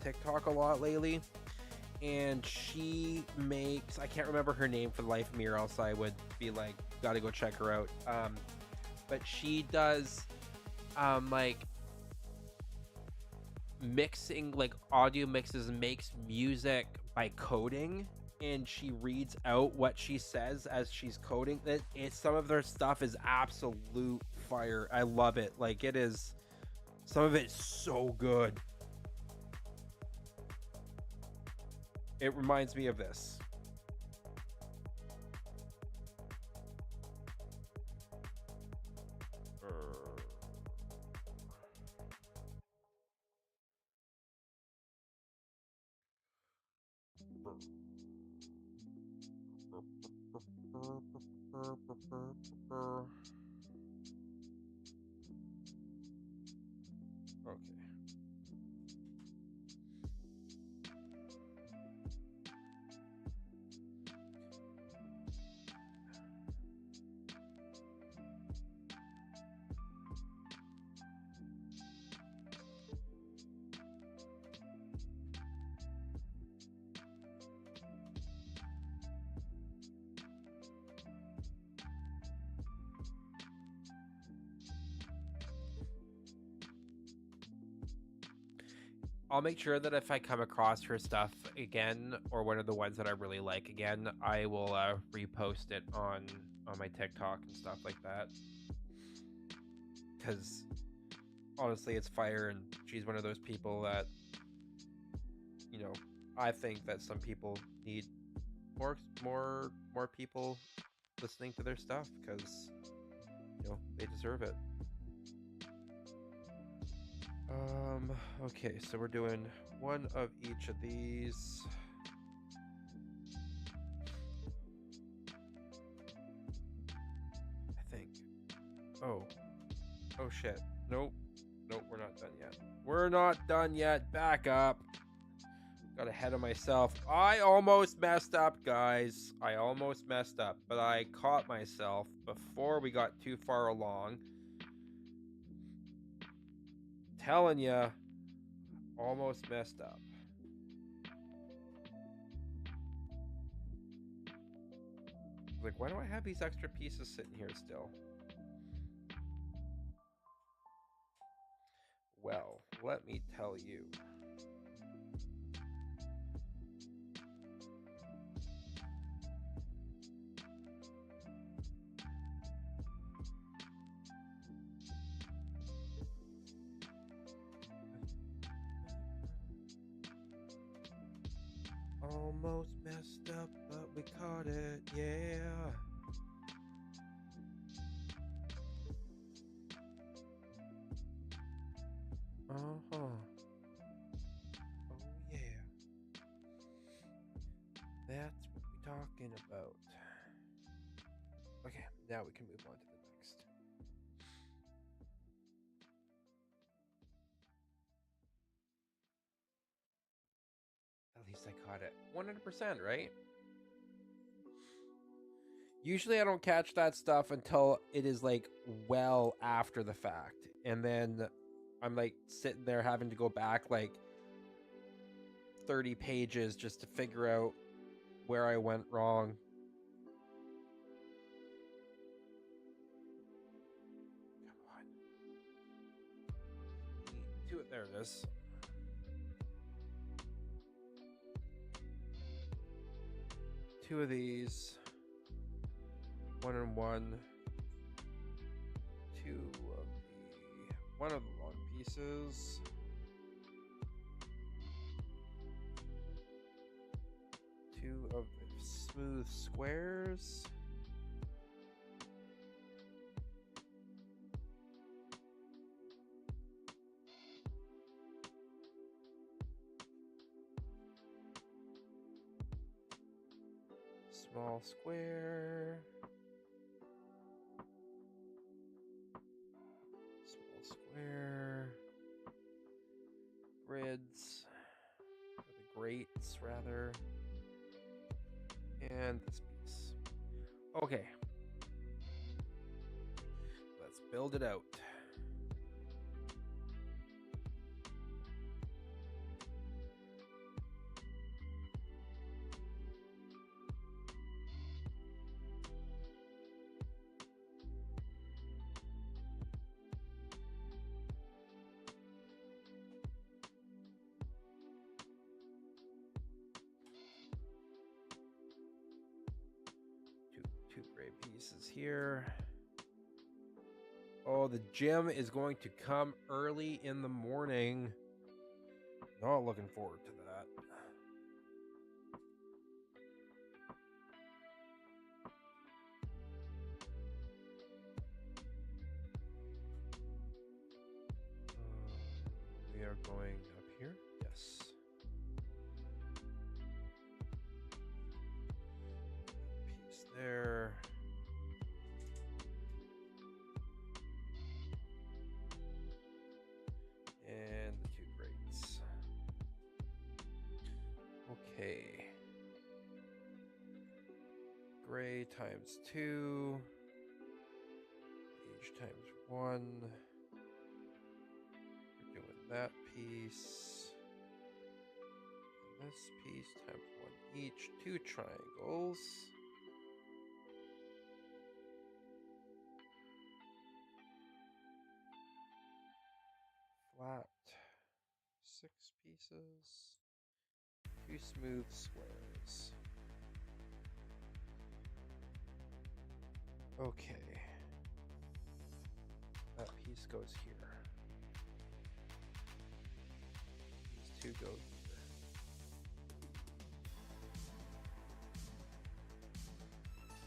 TikTok a lot lately, and she makes, I can't remember her name for the life of me, or else I would be like, gotta go check her out. But she does like mixing, like audio mixes, and makes music by coding, and she reads out what she says as she's coding. Some of their stuff is absolute fire. I love it. Like, it is, some of it's so good. It reminds me of this. Okay. I'll make sure that if I come across her stuff again, or one of the ones that I really like again, I will repost it on my TikTok and stuff like that. Because honestly, it's fire, and she's one of those people that, you know, I think that some people need more people listening to their stuff, because, you know, they deserve it. Okay, so we're doing one of each of these. I think. Oh shit. Nope, we're not done yet. We're not done yet. Back up. Got ahead of myself. I almost messed up, guys. I almost messed up, but I caught myself before we got too far along. Telling ya, almost messed up. Like, why do I have these extra pieces sitting here still? Well, let me tell you. Almost messed up, but we caught it, yeah. Uh-huh. Oh, yeah. That's what we're talking about. Okay, now we can move on to the next. At least I caught it. 100%, right? Usually I don't catch that stuff until it is like well after the fact. And then I'm like sitting there having to go back like 30 pages just to figure out where I went wrong. Come on. There it is. Two of these. 1 and 1. One of the long pieces. Two of the smooth squares. Small square. Small square. Grids. Or the grates, rather. And this piece. Okay. Let's build it out. Two gray pieces here. Oh, the gym is going to come early in the morning. Not looking forward to that. We are going up here. Yes. Piece there. And the two grates. Okay. Gray times 2. Beige times 1. We're doing that piece. And this piece times 1 each. 2 triangles. Flat. 6 pieces. 2 smooth squares. Okay. That piece goes here. These 2 go here.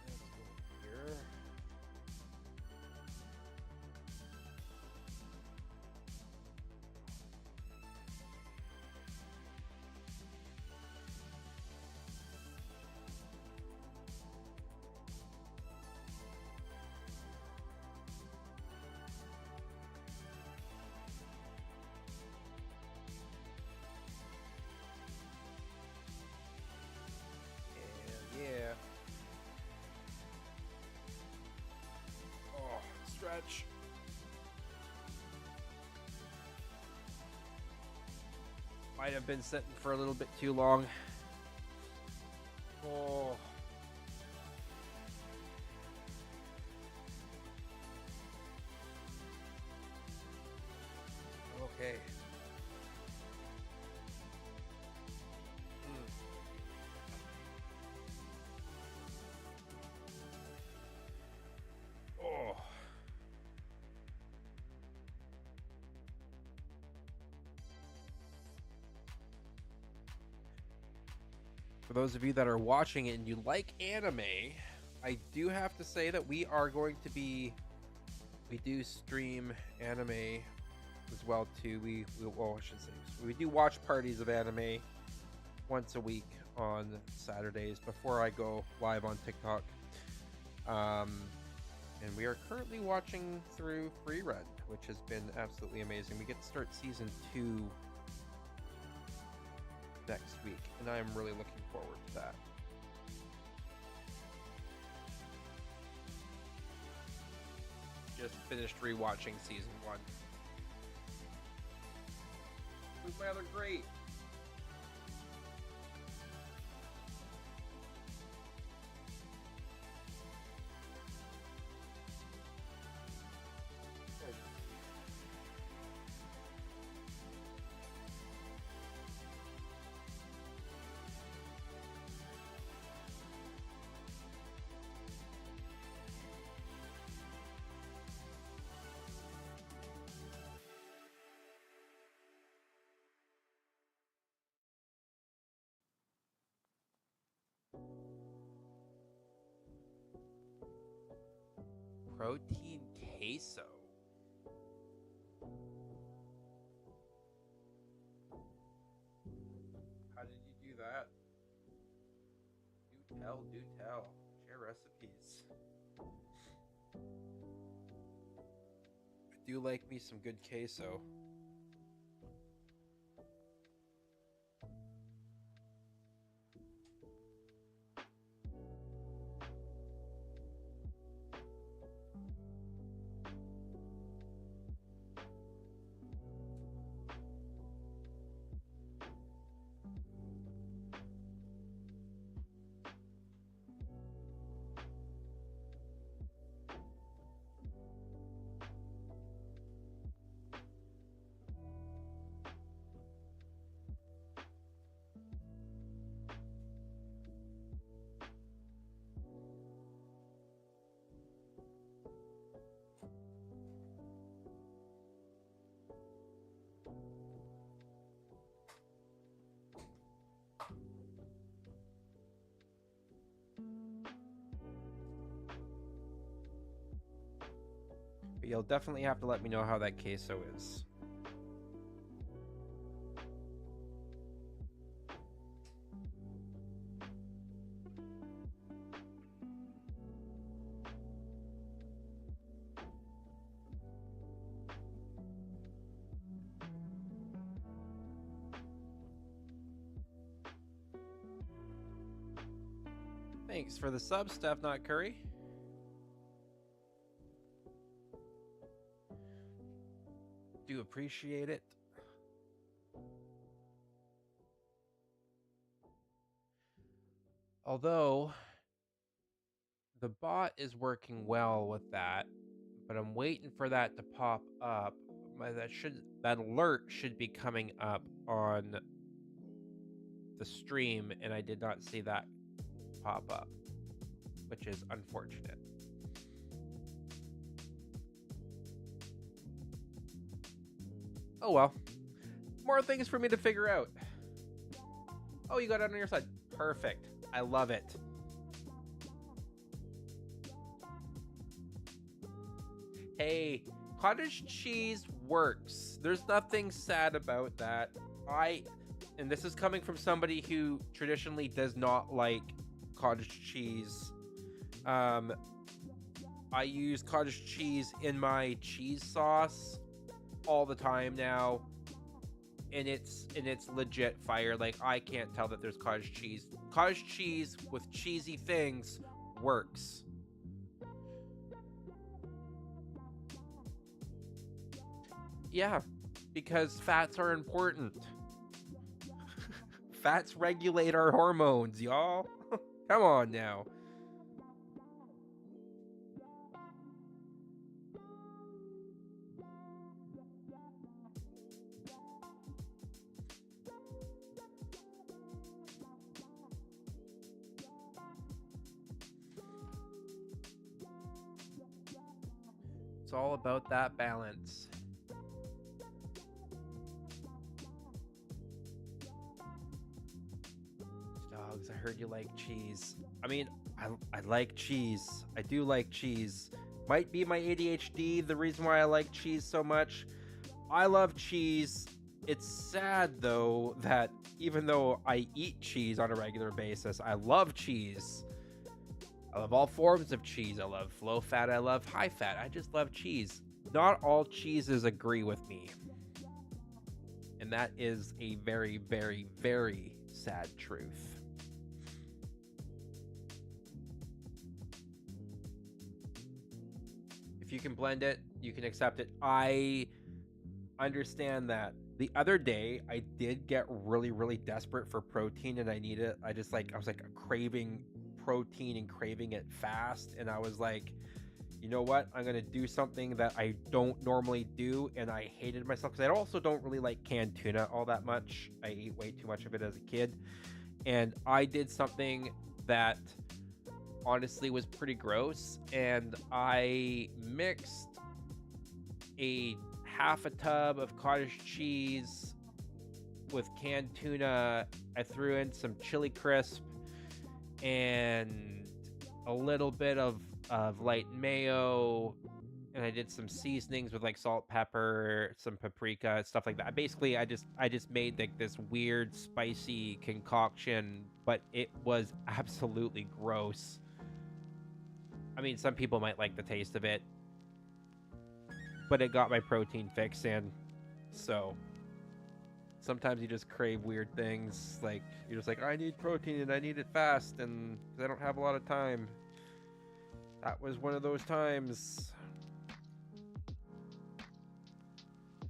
Let's go here. Yeah. Oh, stretch. Might have been sitting for a little bit too long. Oh. Okay. Oh. For those of you that are watching it and you like anime, I do have to say that we do stream anime as well too. Well, I should say we do watch parties of anime once a week on Saturdays before I go live on TikTok. And we are currently watching through Free Run, which has been absolutely amazing. We get to start season 2 next week, and I am really looking forward to that. Just finished rewatching season 1. Who's my other great? Protein queso. How did you do that? Do tell. Share recipes. I do like me some good queso. But you'll definitely have to let me know how that queso is. Thanks for the sub, Steph Not Curry. Do appreciate it. Although the bot is working well with that, but I'm waiting for that to pop up. That alert should be coming up on the stream, and I did not see that pop up, which is unfortunate. Oh well. More things for me to figure out. Oh, you got it on your side. Perfect. I love it. Hey, cottage cheese works. There's nothing sad about that. And this is coming from somebody who traditionally does not like cottage cheese. I use cottage cheese in my cheese sauce all the time now, and it's legit fire. Like, I can't tell that there's cottage cheese. Cottage cheese with cheesy things works. Yeah, because fats are important. Fats regulate our hormones, y'all. Come on now. It's all about that balance. Stop Alex, I heard you like cheese. I mean, I like cheese. I do like cheese. Might be my ADHD the reason why I like cheese so much. I love cheese. It's sad though that even though I eat cheese on a regular basis, I love cheese. I love all forms of cheese. I love low fat. I love high fat. I just love cheese. Not all cheeses agree with me. And that is a very, very, very sad truth. If you can blend it, you can accept it. I understand that. The other day, I did get really, really desperate for protein and I need it. I was like craving protein and craving it fast. And I was like, you know what? I'm going to do something that I don't normally do. And I hated myself because I also don't really like canned tuna all that much. I ate way too much of it as a kid. And I did something that honestly was pretty gross. And I mixed a half a tub of cottage cheese with canned tuna. I threw in some chili crisp and a little bit of light mayo, and I did some seasonings with like salt, pepper, some paprika, stuff like that. Basically, I just made like this weird spicy concoction, but it was absolutely gross. I mean, some people might like the taste of it, but it got my protein fix in. So sometimes you just crave weird things. Like you're just like, I need protein and I need it fast, and I don't have a lot of time. That was one of those times.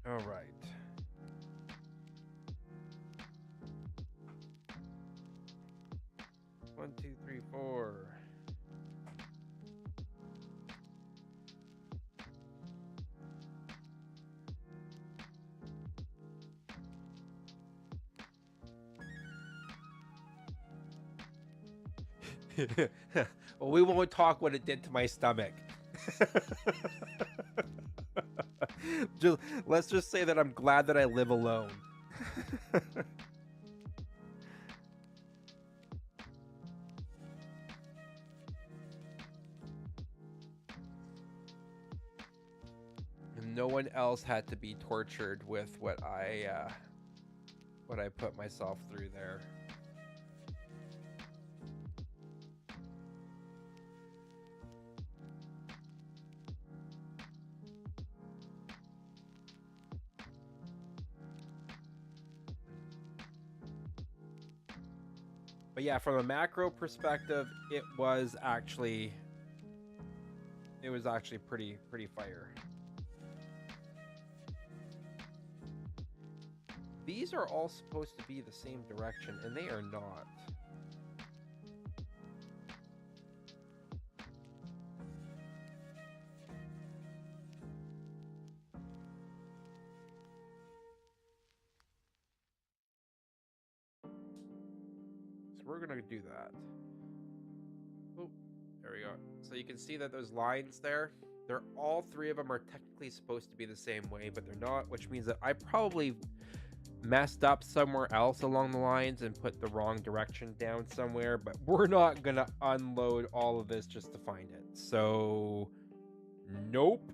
All right. One, two, three, four. Well, we won't talk what it did to my stomach. Let's just say that I'm glad that I live alone. And no one else had to be tortured with what I put myself through there. But yeah, from a macro perspective, it was actually pretty fire. These are all supposed to be the same direction, and they are not. So we're gonna do that. Oh, there we go. So you can see that those lines there, they're all three of them are technically supposed to be the same way, but they're not, which means that I probably messed up somewhere else along the lines and put the wrong direction down somewhere, but we're not gonna unload all of this just to find it. So, nope.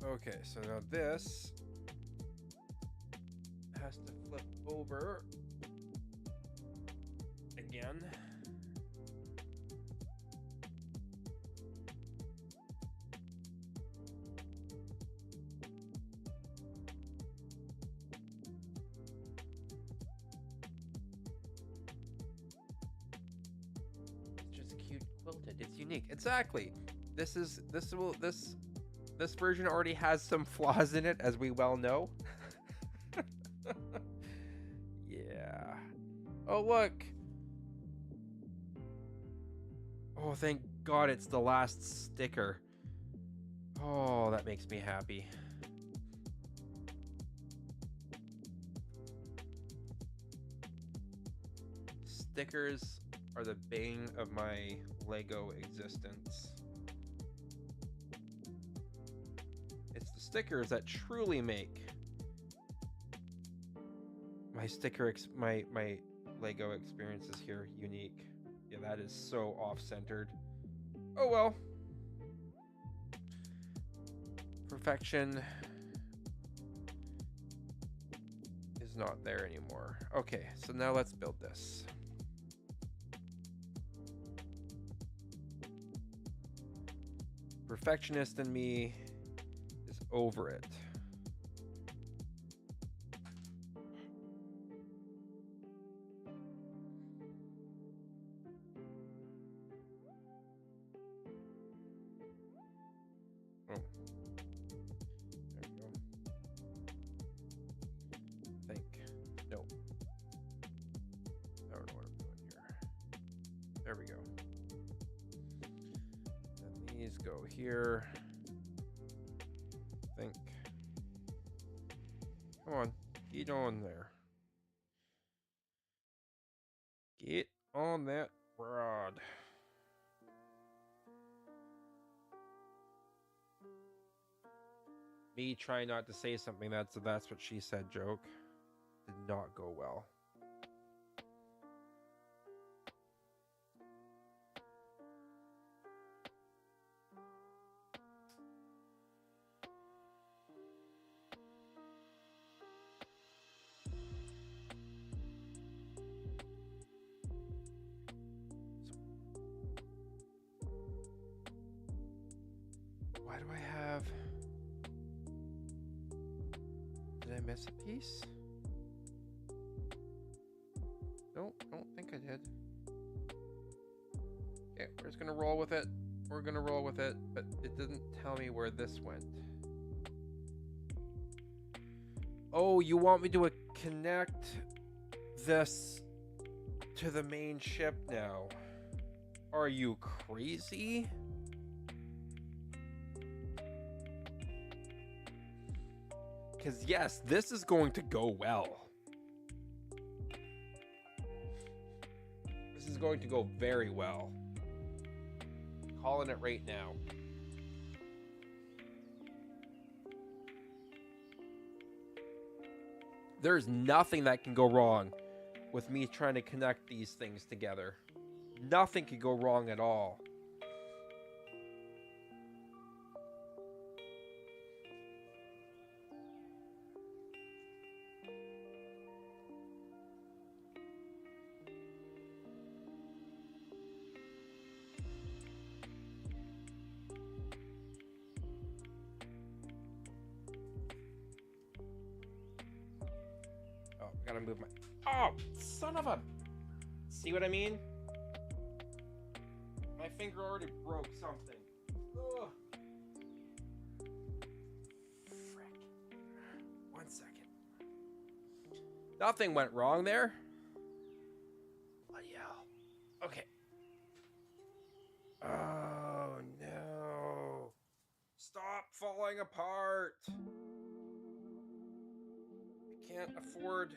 Okay, so now this has to flip over again. It's just cute quilted. It's unique. Exactly. This version already has some flaws in it, as we well know. Yeah. Oh, look. Oh, thank God it's the last sticker. Oh, that makes me happy. Stickers are the bane of my Lego existence. It's the stickers that truly make my Lego experiences here unique. Yeah, that is so off-centered. Oh well. Perfection is not there anymore. Okay, so now let's build this. Perfectionist in me is over it. Oh. There we go. Think. No. I don't know what I'm doing here. There we go. Then these go here. Think. Come on. Get on there. Get on that rod. Me trying not to say something that's what she said joke did not go well. Why do I have... Did I miss a piece? No, I don't think I did. Okay, we're just gonna roll with it. We're gonna roll with it, but it didn't tell me where this went. Oh, you want me to connect this to the main ship now? Are you crazy? Because yes, this is going to go well. This is going to go very well. Calling it right now. There's nothing that can go wrong with me trying to connect these things together. Nothing could go wrong at all. Oh, I gotta move my... Oh, son of a... See what I mean? My finger already broke something. Ugh. Frick. 1 second. Nothing went wrong there. Bloody hell. Okay. Oh, no. Stop falling apart. I can't afford...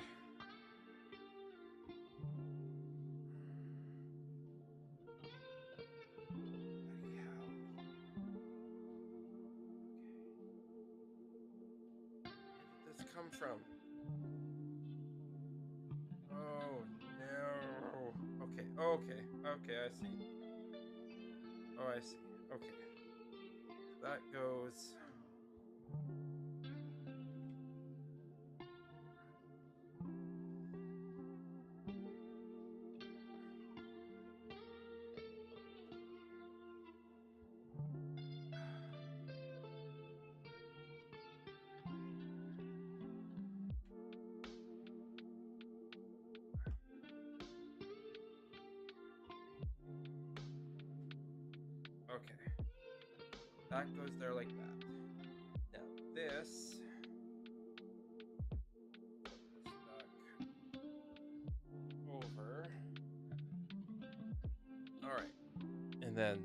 Come from? Oh no. Okay, I see. Oh, I see. Okay. That goes. Okay. That goes there like that. Now this stuck over. Alright. And then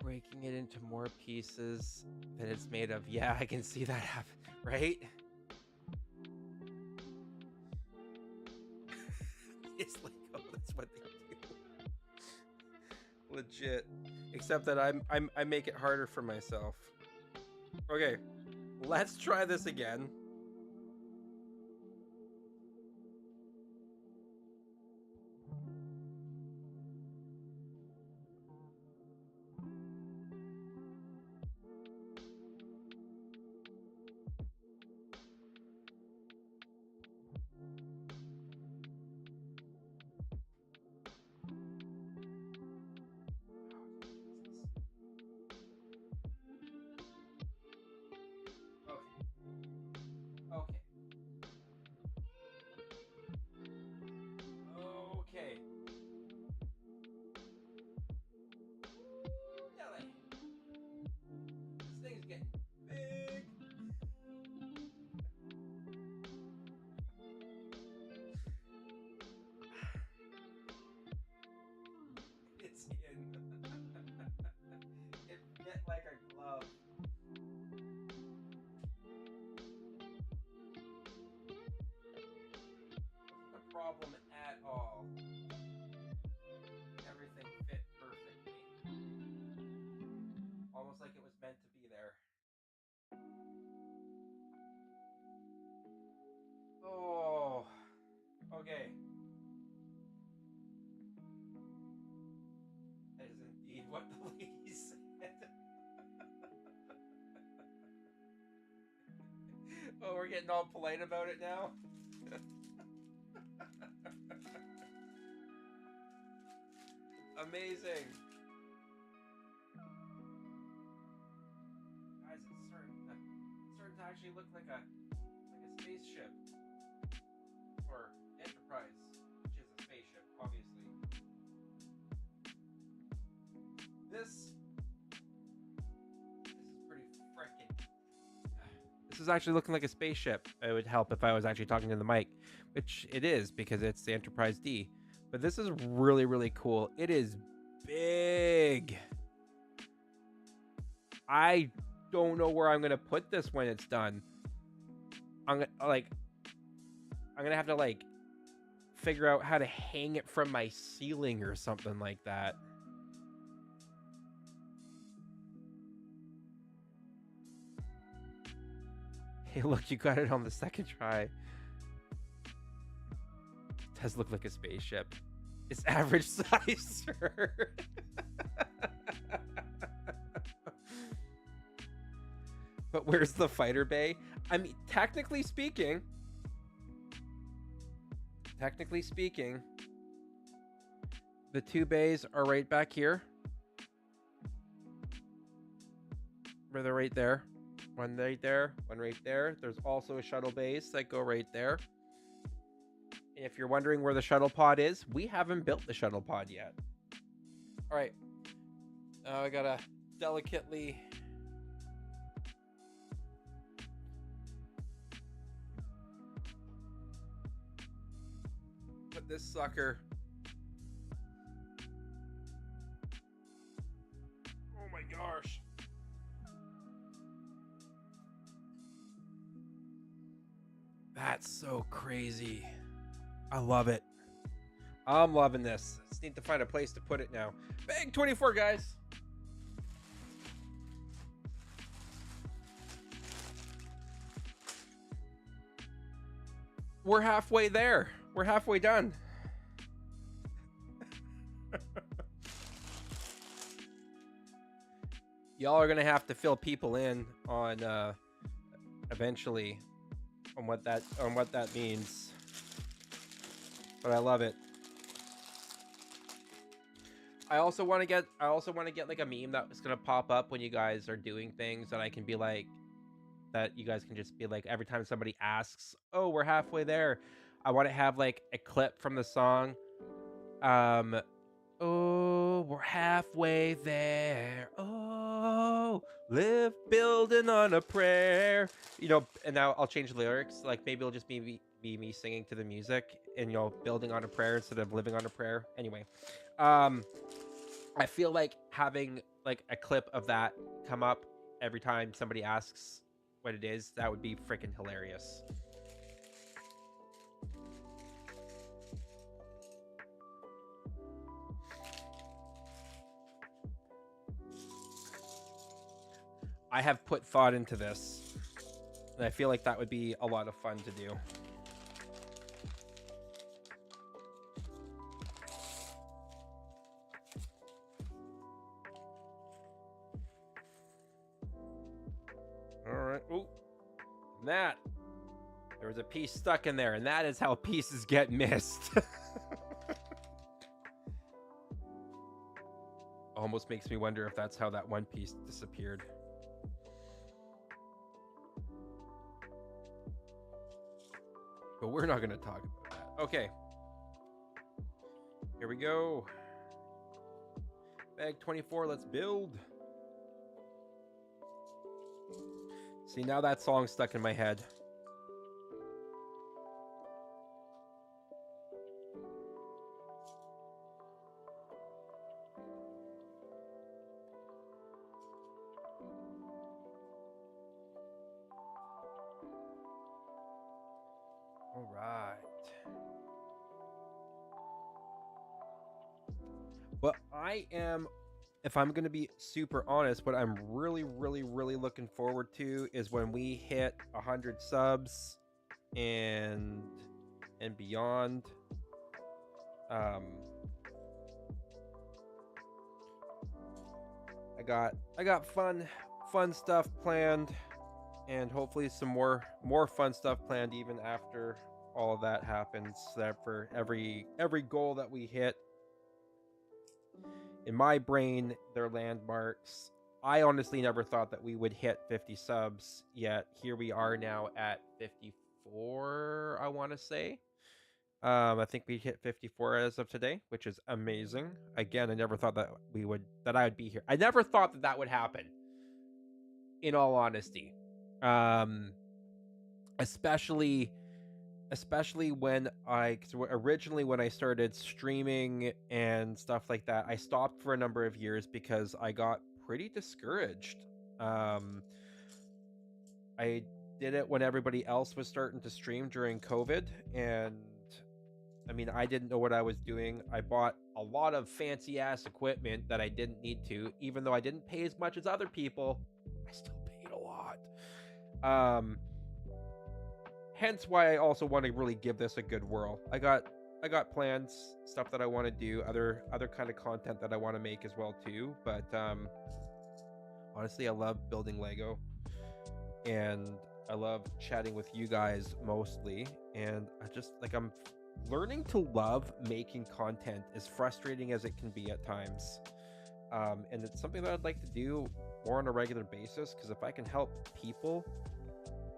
breaking it into more pieces than it's made of. Yeah, I can see that happen, right? shit. Except that I make it harder for myself. Okay, let's try this again. Okay. Okay. Nelly, this thing's getting big. It's in. It fit like a glove. Wasn't a problem at all. Everything fit perfectly. Almost like it was meant to be there. Oh, okay. That is indeed what the lady said. Oh, we're getting all polite about it now? Amazing. Guys, it's starting to actually look like a spaceship. Or Enterprise, which is a spaceship, obviously. This is pretty frickin'. This is actually looking like a spaceship. It would help if I was actually talking to the mic, which it is because it's the Enterprise D. But this is really, really cool. It is big. I don't know where I'm gonna put this when it's done. I'm gonna have to figure out how to hang it from my ceiling or something like that. Hey, look, you got it on the second try. It does look like a spaceship. It's average size, sir. But where's the fighter bay? I mean, technically speaking, the two bays are right back here. Where they're right there. One right there, one right there. There's also a shuttle base that go right there. And if you're wondering where the shuttle pod is, we haven't built the shuttle pod yet. All right. Now I gotta delicately put this sucker. Oh my gosh. That's so crazy. I love it. I'm loving this. Just need to find a place to put it now. Bang 24, guys. We're halfway there. We're halfway done. Y'all are gonna have to fill people in on eventually on what that means. But I love it. I also want to get like a meme that's gonna pop up when you guys are doing things that I can be like, that you guys can just be like, every time somebody asks, "Oh, we're halfway there," I want to have like a clip from the song. Oh, we're halfway there. Oh, live building on a prayer. You know, and now I'll change the lyrics. Like maybe it'll just be me singing to the music, and building on a prayer instead of living on a prayer. Anyway, I feel like having like a clip of that come up every time somebody asks what it is, that would be freaking hilarious. I have put thought into this, and I feel like that would be a lot of fun to do. All right. Ooh, that there was a piece stuck in there, and that is how pieces get missed. Almost makes me wonder if that's how that one piece disappeared. But we're not going to talk about that. Okay. Here we go. Bag 24, let's build. See, now that song's stuck in my head. All right. But I am, if I'm going to be super honest, what I'm really, really, really looking forward to is when we hit 100 subs and beyond. I got fun stuff planned, and hopefully some more fun stuff planned even after all of that happens. That for every goal that we hit, in my brain, they're landmarks. I honestly never thought that we would hit 50 subs, yet here we are now at 54, I want to say. I think we hit 54 as of today, which is amazing. Again, I never thought that I would be here. I never thought that that would happen, in all honesty. Um, especially when originally when I started streaming and stuff like that, I stopped for a number of years because I got pretty discouraged. I did it when everybody else was starting to stream during COVID, and I mean, I didn't know what I was doing. I bought a lot of fancy ass equipment that I didn't need to, even though I didn't pay as much as other people. I still paid a lot. Hence why I also want to really give this a good whirl. I got plans, stuff that I want to do, other kind of content that I want to make as well too. But honestly, I love building Lego, and I love chatting with you guys mostly. And I'm learning to love making content, as frustrating as it can be at times. And it's something that I'd like to do more on a regular basis, because if I can help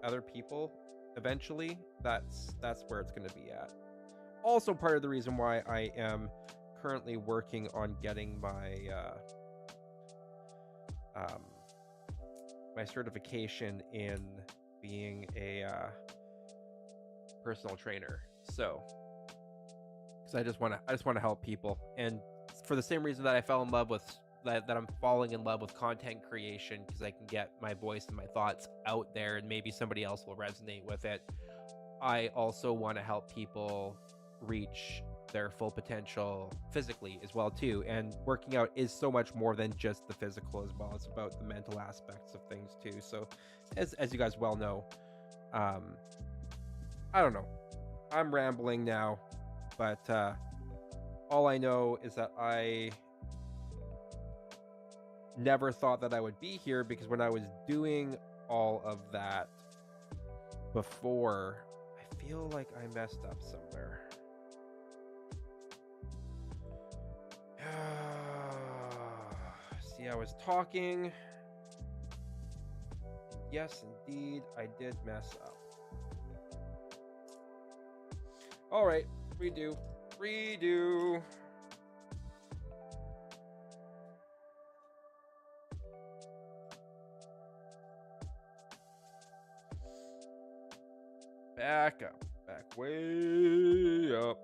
other people, eventually, that's where it's going to be at. Also, part of the reason why I am currently working on getting my my certification in being a personal trainer. So, because I just want to help people, and for the same reason that I fell in love with that I'm falling in love with content creation, because I can get my voice and my thoughts out there, and maybe somebody else will resonate with it. I also want to help people reach their full potential physically as well too, and working out is so much more than just the physical as well. It's about the mental aspects of things too. So as you guys well know, I don't know, I'm rambling now, but all I know is that I never thought that I would be here, because when I was doing all of that before, I feel like I messed up somewhere. See, I was talking. Yes, indeed, I did mess up. All right, redo. Back up, way up.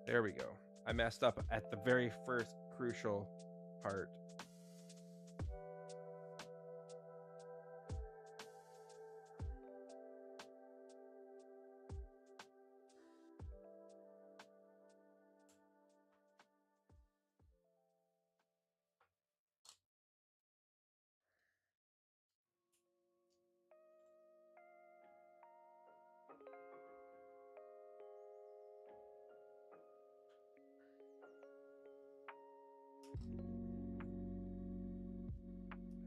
There we go. I messed up at the very first crucial part.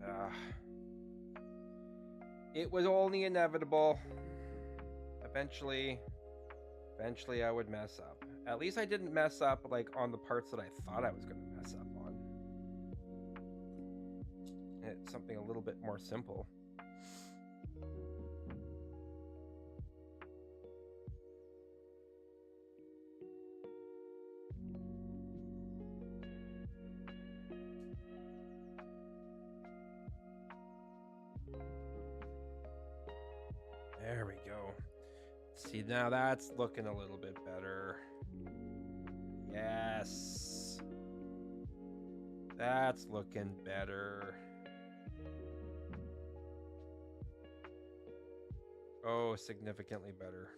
Uh, it was only inevitable. Eventually, I would mess up. At least I didn't mess up like on the parts that I thought I was going to mess up on. It's something a little bit more simple. There we go. See, now that's looking a little bit better. Yes. That's looking better. Oh, significantly better.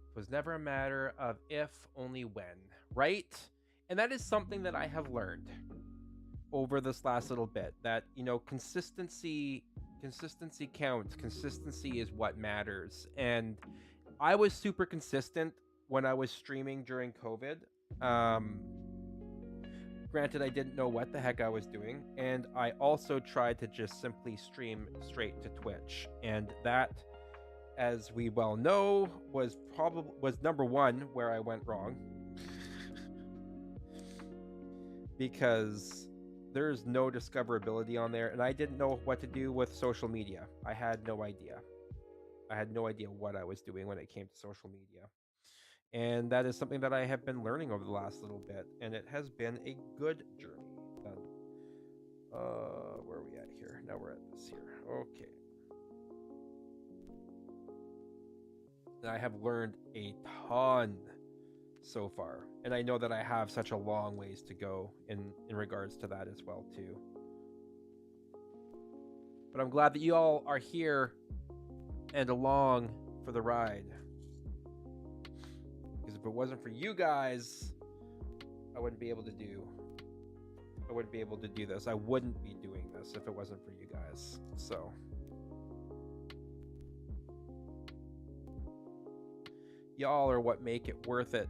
It was never a matter of if, only when, right? And that is something that I have learned over this last little bit, that, you know, consistency counts. Consistency is what matters. And I was super consistent when I was streaming during COVID. Granted, I didn't know what the heck I was doing, and I also tried to just simply stream straight to Twitch, and that, as we well know, was number one where I went wrong. Because there's no discoverability on there, and I didn't know what to do with social media. I had no idea. I had no idea what I was doing when it came to social media. And that is something that I have been learning over the last little bit, and it has been a good journey. Where are we at here? Now we're at this here. Okay. I have learned a ton so far, and I know that I have such a long ways to go in regards to that as well too. But I'm glad that you all are here and along for the ride. Because if it wasn't for you guys, I wouldn't be able to do this. I wouldn't be doing this if it wasn't for you guys. So y'all are what make it worth it.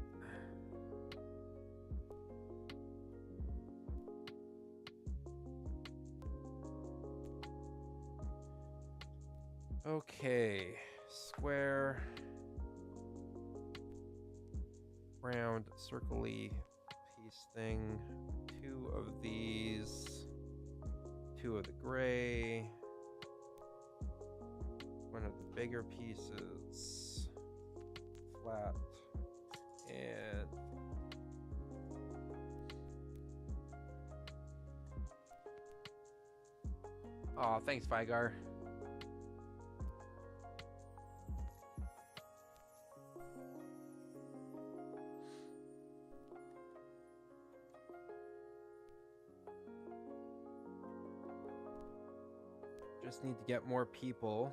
Okay, square, round, circle-y piece thing. 2 of these, 2 of the gray, 1 of the bigger pieces, flat, and oh, thanks, Vigar. Just need to get more people.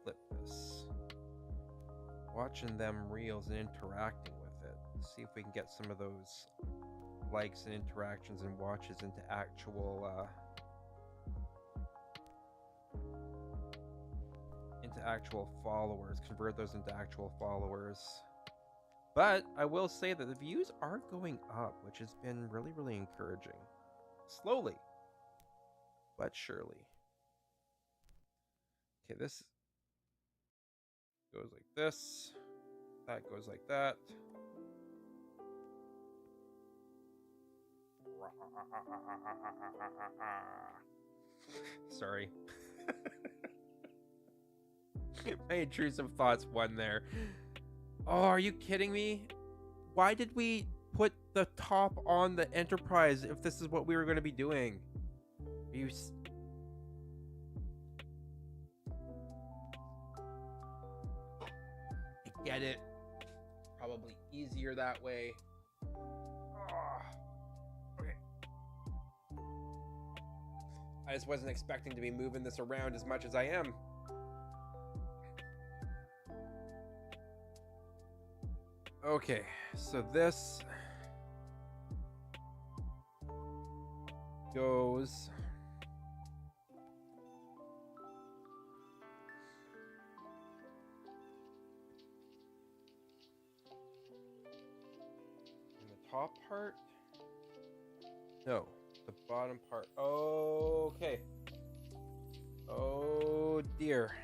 Flip this. Watching them reels and interacting with it. See if we can get some of those likes and interactions and watches into actual followers. Convert those into actual followers. But I will say that the views are going up, which has been really, really encouraging. Slowly, but surely. Okay, this goes like this. That goes like that. Sorry. My intrusive thoughts won there. Oh, are you kidding me? Why did we put the top on the Enterprise if this is what we were going to be doing? You... I get it. Probably easier that way. Okay. I just wasn't expecting to be moving this around as much as I am. Okay, so this goes top part? No, the bottom part. Okay. Oh dear.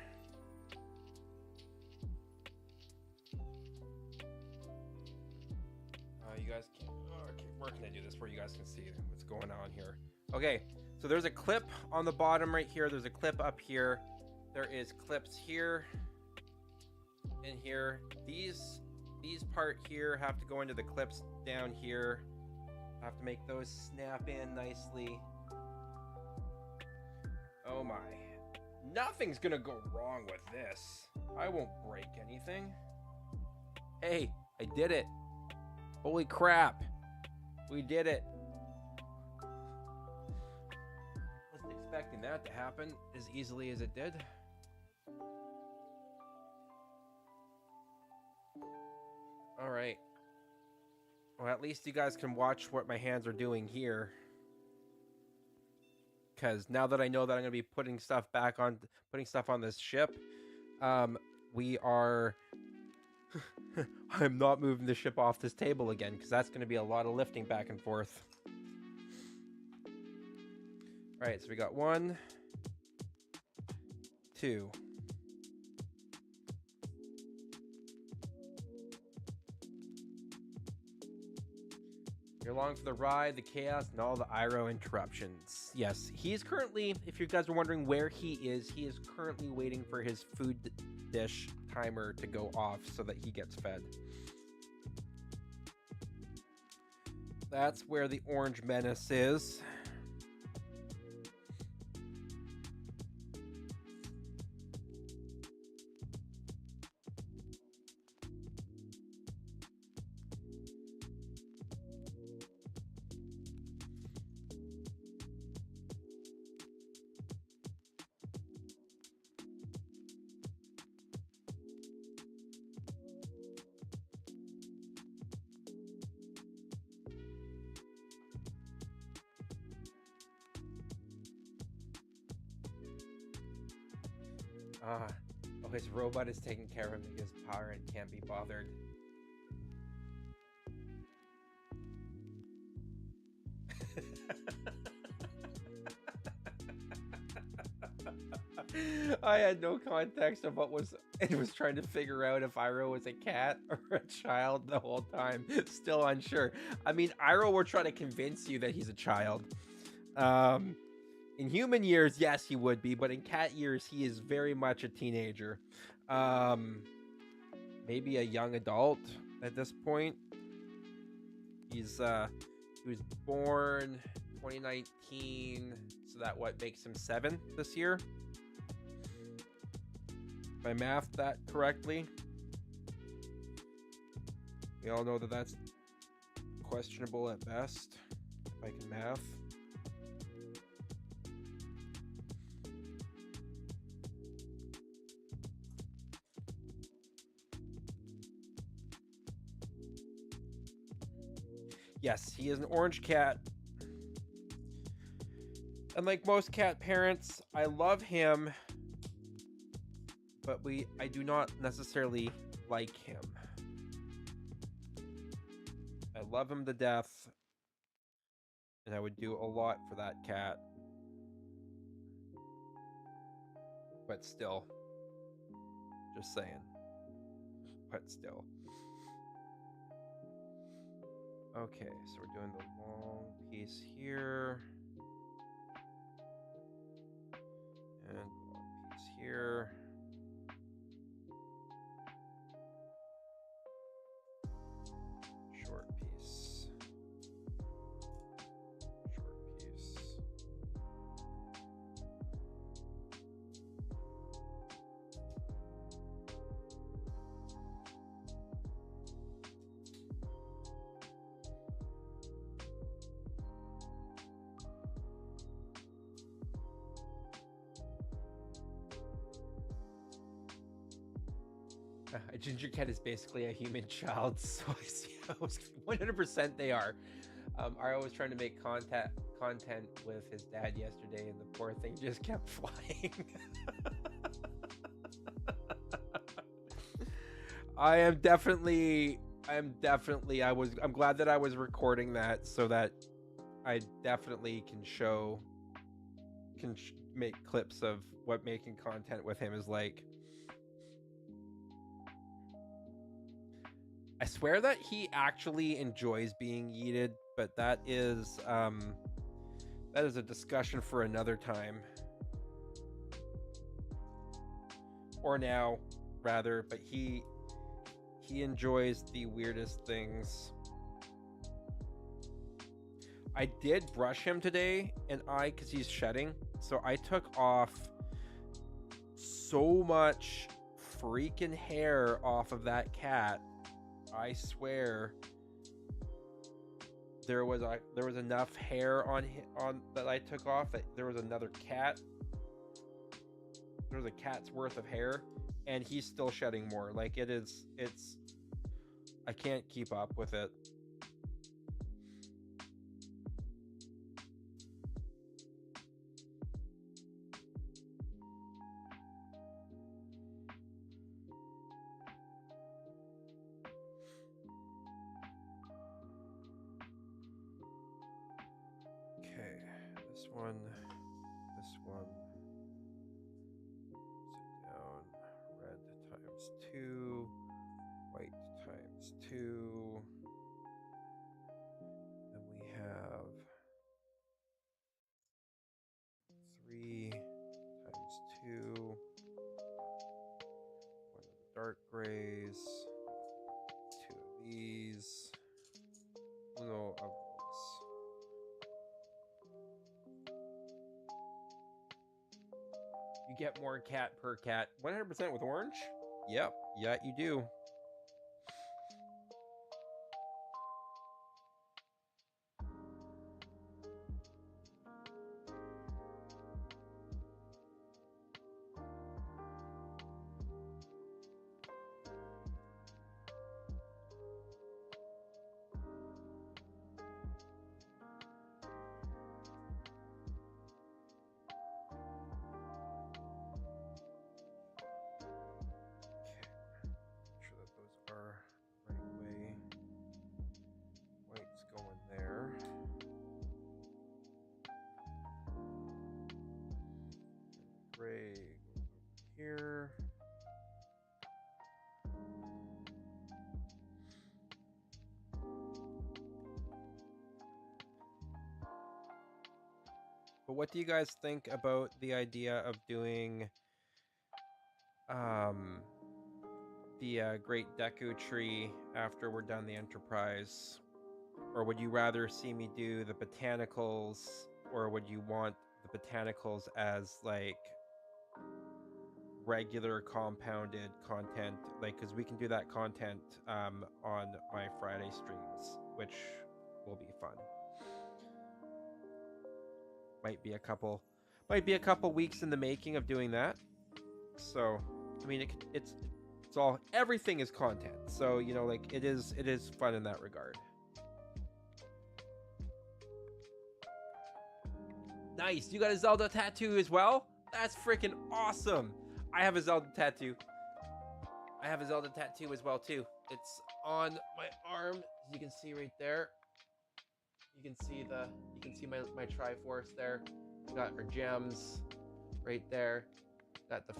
You guys can't. Okay, where can I do this where you guys can see what's going on here? Okay, so there's a clip on the bottom right here. There's a clip up here. There is clips here and here. These part here have to go into the clips down here. I have to make those snap in nicely. Oh my. Nothing's gonna go wrong with this. I won't break anything. Hey, I did it. Holy crap. We did it. Wasn't expecting that to happen as easily as it did. All right. Well, at least you guys can watch what my hands are doing here. Because now that I know that I'm going to be putting stuff on this ship, we are... I'm not moving the ship off this table again, because that's going to be a lot of lifting back and forth. All right, so we got 1, 2. You're along for the ride, the chaos, and all the Iroh interruptions. Yes, he is currently, if you guys are wondering where he is currently waiting for his food dish timer to go off so that he gets fed. That's where the orange menace is. Oh, his robot is taking care of him because Parent can't be bothered. I had no context of what was... It was trying to figure out if Iroh was a cat or a child the whole time. Still unsure. I mean, Iroh will try to convince you that he's a child. In human years, yes, he would be, but in cat years, he is very much a teenager. Maybe a young adult at this point. He was born 2019, so that what makes him 7 this year. If I mathed that correctly. We all know that that's questionable at best, if I can math. Yes, he is an orange cat. And like most cat parents, I love him, but I do not necessarily like him. I love him to death, and I would do a lot for that cat. But still, just saying. But still. Okay, so we're doing the long piece here. And the long piece here. Short piece. Short piece. A ginger cat is basically a human child, so 100% they are. Aro was trying to make content with his dad yesterday, and the poor thing just kept flying. I am definitely I'm glad that I was recording that so that I definitely can make clips of what making content with him is like. I swear that he actually enjoys being yeeted, but that is a discussion for another time. Or now, rather, but he enjoys the weirdest things. I did brush him today, and because he's shedding, so I took off so much freaking hair off of that cat. I swear, there was enough hair on that I took off that there was another cat. There was a cat's worth of hair, and he's still shedding more. Like it's I can't keep up with it. Okay, this one. Sit down. Red times 2. White times 2. Then we have 3 times 2. One of the dark grays. 2 of these. No of these. You get more cat per cat. 100% with orange? Yep. Yeah, you do. Here. But what do you guys think about the idea of doing the Great Deku Tree after we're done the Enterprise? Or would you rather see me do the botanicals, or would you want the botanicals as like regular compounded content? Like, because we can do that content on my Friday streams, which will be fun. Might be a couple weeks in the making of doing that. So, I mean, it's all, everything is content. So, you know, like it is fun in that regard. Nice. You got a Zelda tattoo as well? That's freaking awesome. I have a Zelda tattoo. As well too. It's on my arm, as you can see right there. You can see my Triforce there. Got our gems right there. Got the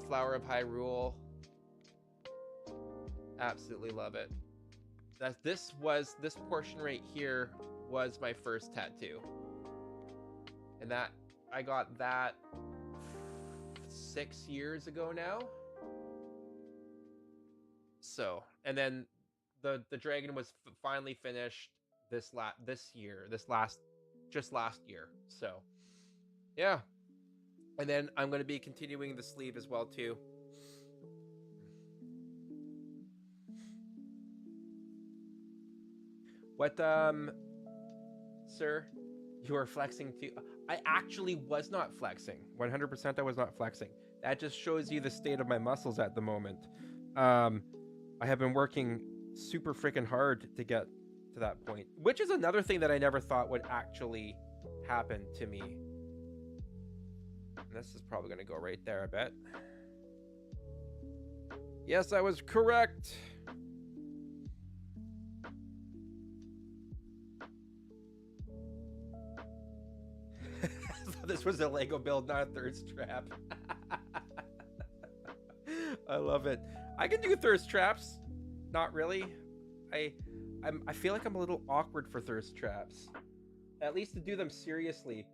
Flower of Hyrule. Absolutely love it. This portion right here was my first tattoo. And that I got that 6 years ago now. So, and then the dragon was finally finished last year. So, yeah. And then I'm going to be continuing the sleeve as well too. What sir, you are flexing too. I actually was not flexing. 100% I was not flexing. That just shows you the state of my muscles at the moment. I have been working super freaking hard to get to that point, which is another thing that I never thought would actually happen to me. And this is probably going to go right there, I bet. Yes, I was correct. This was a Lego build, not a thirst trap. I love it. I can do thirst traps. Not really. I I feel like I'm a little awkward for thirst traps. At least to do them seriously.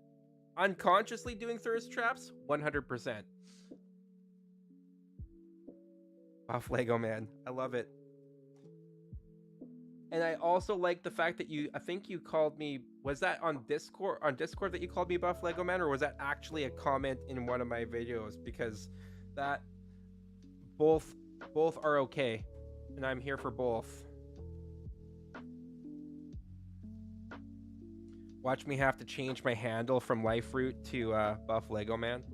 Unconsciously doing thirst traps, 100%. Buff Lego man. I love it. And I also like the fact that I think you called me, was that on Discord that you called me Buff Lego man, or was that actually a comment in one of my videos? Because that both are okay, and I'm here for both. Watch me have to change my handle from Liferoot to Buff Lego man.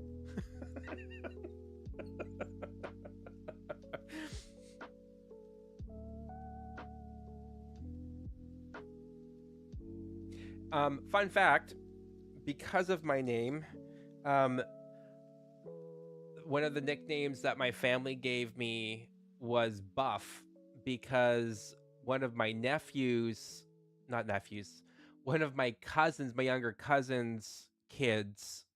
Fun fact, because of my name, one of the nicknames that my family gave me was Buff, because one of my one of my cousins, my younger cousins' kids,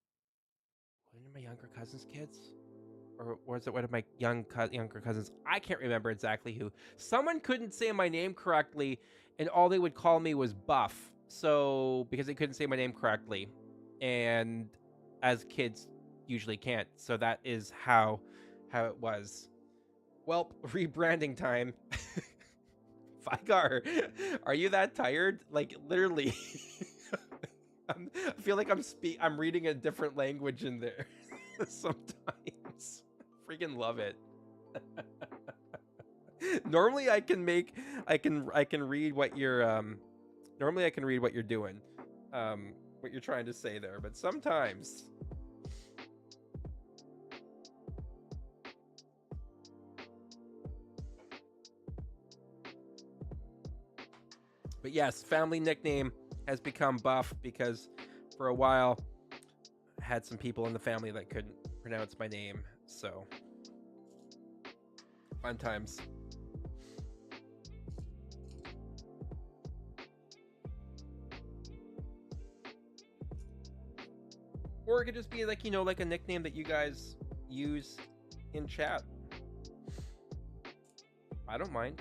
one of my younger cousins' kids? Or was it one of my younger cousins? I can't remember exactly who. Someone couldn't say my name correctly, and all they would call me was Buff. So because they couldn't say my name correctly, and as kids usually can't. So that is how it was. Well, rebranding time. Vigar, are you that tired? Like literally, I feel like I'm reading a different language in there sometimes. Freaking love it. Normally I can read what you're normally I can read what you're doing, what you're trying to say there, but sometimes. But yes, family nickname has become Buff because for a while I had some people in the family that couldn't pronounce my name, so fun times. Or it could just be like, like a nickname that you guys use in chat. I don't mind.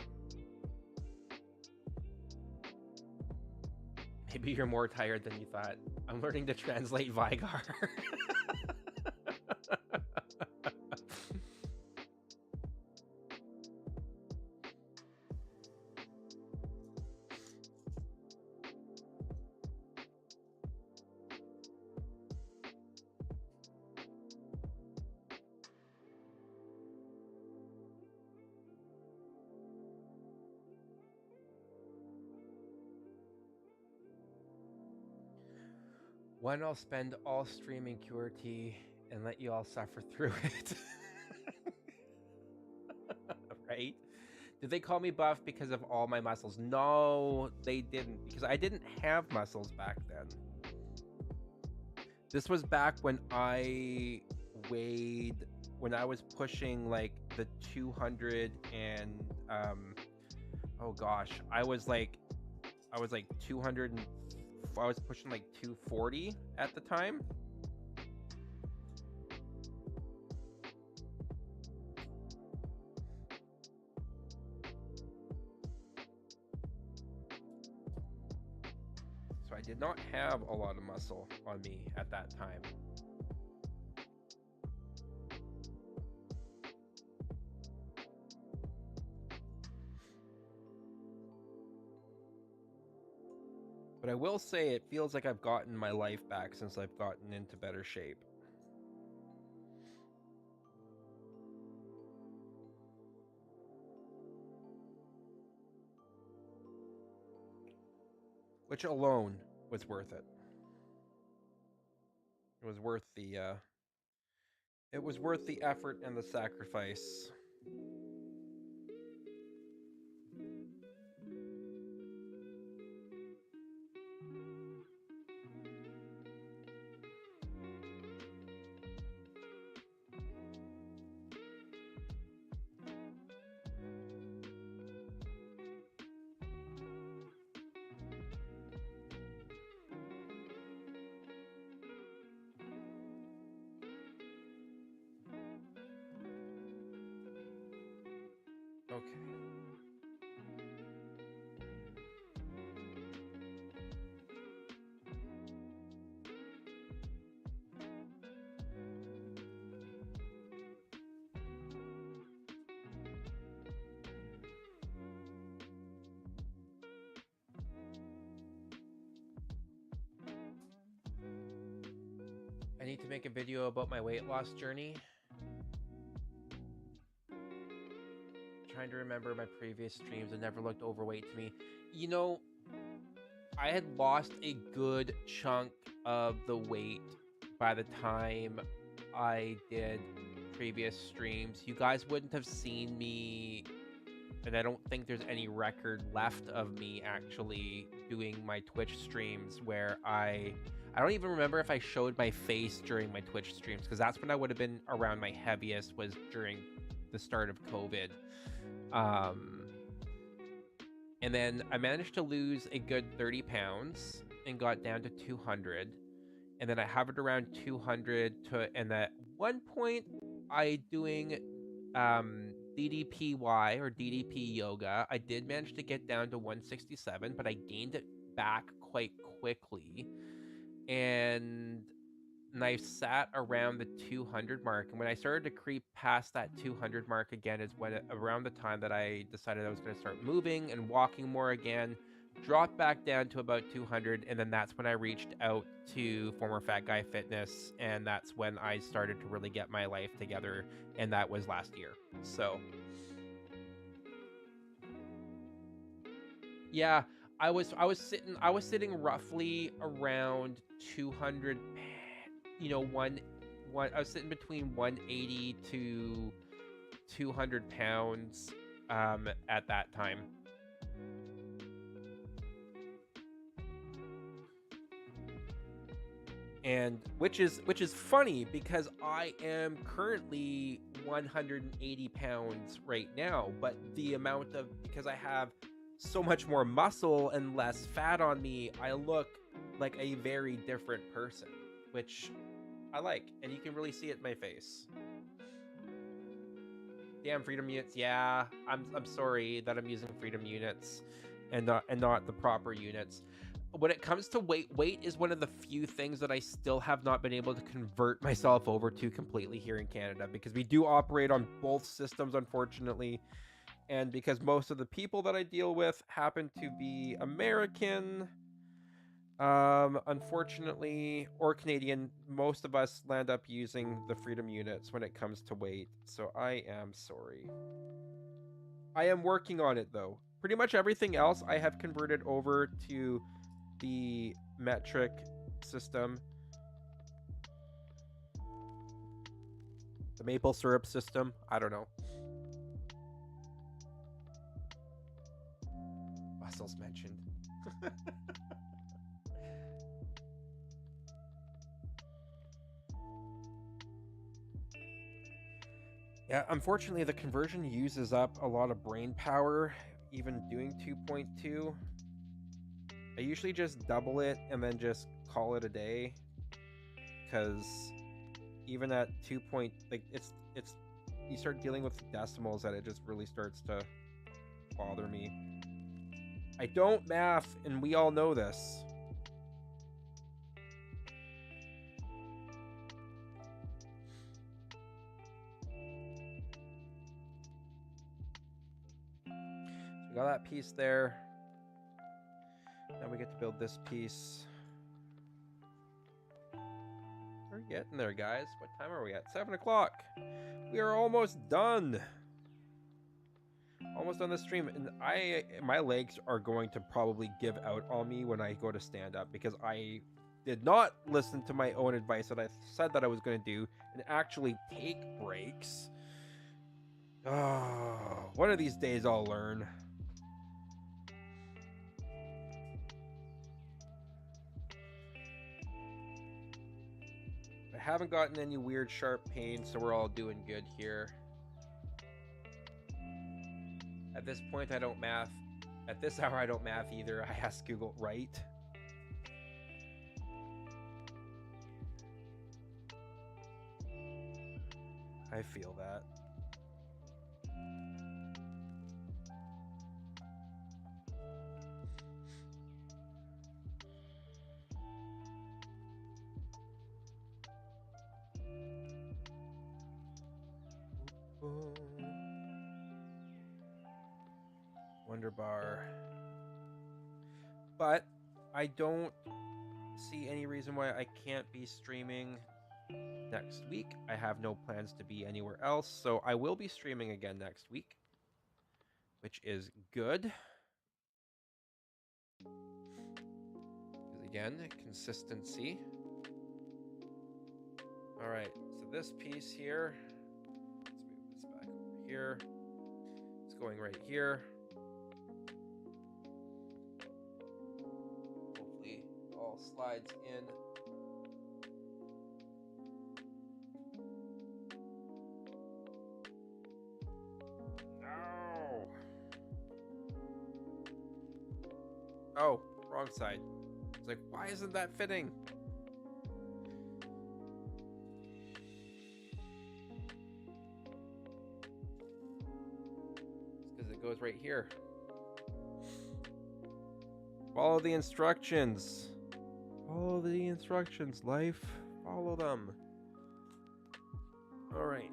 Maybe you're more tired than you thought. I'm learning to translate Vigar. One, I'll spend all streaming QRT and let you all suffer through it. Right? Did they call me Buff because of all my muscles? No, they didn't, because I didn't have muscles back then. This was back when I was pushing like the 200 and oh gosh, I was like 200 and I was pushing like 240 at the time. So I did not have a lot of muscle on me at that time. But I will say it feels like I've gotten my life back since I've gotten into better shape. Which alone was worth it. It was worth the effort and the sacrifice. Okay. I need to make a video about my weight loss journey. Trying to remember my previous streams. It never looked overweight to me. You know, I had lost a good chunk of the weight by the time I did previous streams. You guys wouldn't have seen me, and I don't think there's any record left of me actually doing my Twitch streams where I don't even remember if I showed my face during my Twitch streams, because that's when I would have been around my heaviest, was during the start of COVID. And then I managed to lose a good 30 pounds and got down to 200. And then I hovered around 200 and at one point I doing DDPY or DDP yoga. I did manage to get down to 167, but I gained it back quite quickly. And I sat around the 200 mark. And when I started to creep past that 200 mark again is when around the time that I decided I was going to start moving and walking more again, dropped back down to about 200. And then that's when I reached out to former Fat Guy Fitness. And that's when I started to really get my life together. And that was last year. So yeah, I was sitting roughly around 200, I was sitting between 180 to 200 pounds at that time. And which is funny because I am currently 180 pounds right now, but because I have so much more muscle and less fat on me, I look like a very different person, which I like, and you can really see it in my face. Damn freedom units, yeah. I'm sorry that I'm using freedom units and not the proper units. When it comes to weight is one of the few things that I still have not been able to convert myself over to completely here in Canada, because we do operate on both systems, unfortunately. And because most of the people that I deal with happen to be American, unfortunately, or Canadian, most of us land up using the freedom units when it comes to weight. So I am sorry. I am working on it though. Pretty much everything else I have converted over to the metric system, the maple syrup system. I don't know. Muscles mentioned. Yeah, unfortunately, the conversion uses up a lot of brain power, even doing 2.2. I usually just double it and then just call it a day, because even at 2 point, like it's you start dealing with decimals and it just really starts to bother me. I don't math, and we all know this. So we got that piece there. Now we get to build this piece. We're getting there, guys. What time are we at? 7 o'clock. We are almost done. Almost on the stream, and my legs are going to probably give out on me when I go to stand up, because I did not listen to my own advice that I said that I was going to do and actually take breaks. Oh, one of these days I'll learn. I haven't gotten any weird sharp pain, so we're all doing good here. At this point, I don't math. At this hour, I don't math either. I ask Google, right? I feel that. Wonder Bar. But I don't see any reason why I can't be streaming next week. I have no plans to be anywhere else, so I will be streaming again next week, which is good. Because again, consistency. All right, so this piece here, let's move this back over here. It's going right here. Hopefully, all slides in. No. Oh, wrong side. It's like, why isn't that fitting? It goes right here. Follow the instructions. Follow the instructions, life. Follow them. All right.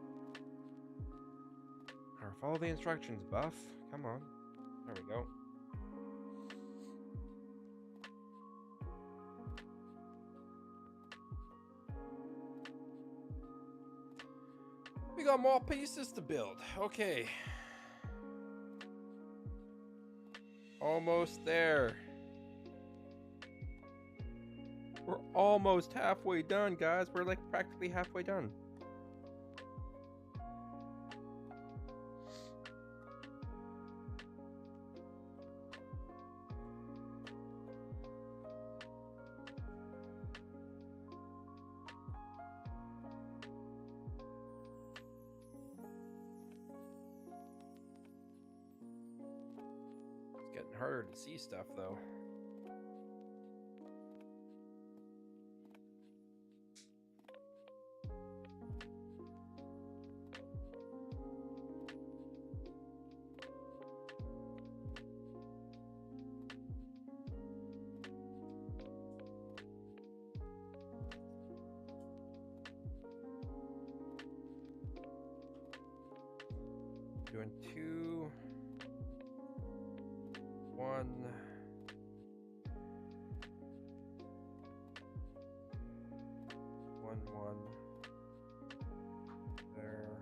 Or follow the instructions, Buff. Come on. There we go. We got more pieces to build. Okay. Almost there. We're almost halfway done, guys. We're like practically halfway done. Getting harder to see stuff though. Doing 2, 1, 1, 1. There.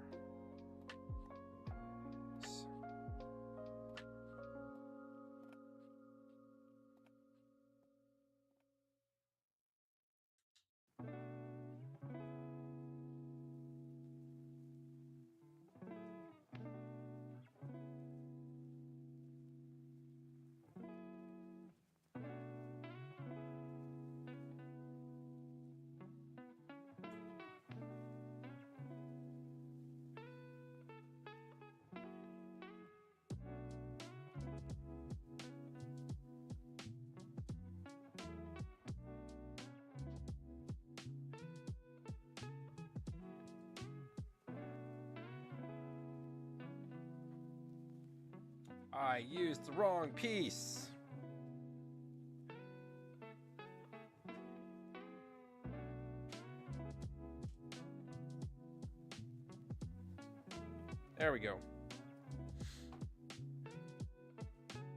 I used the wrong piece. There we go.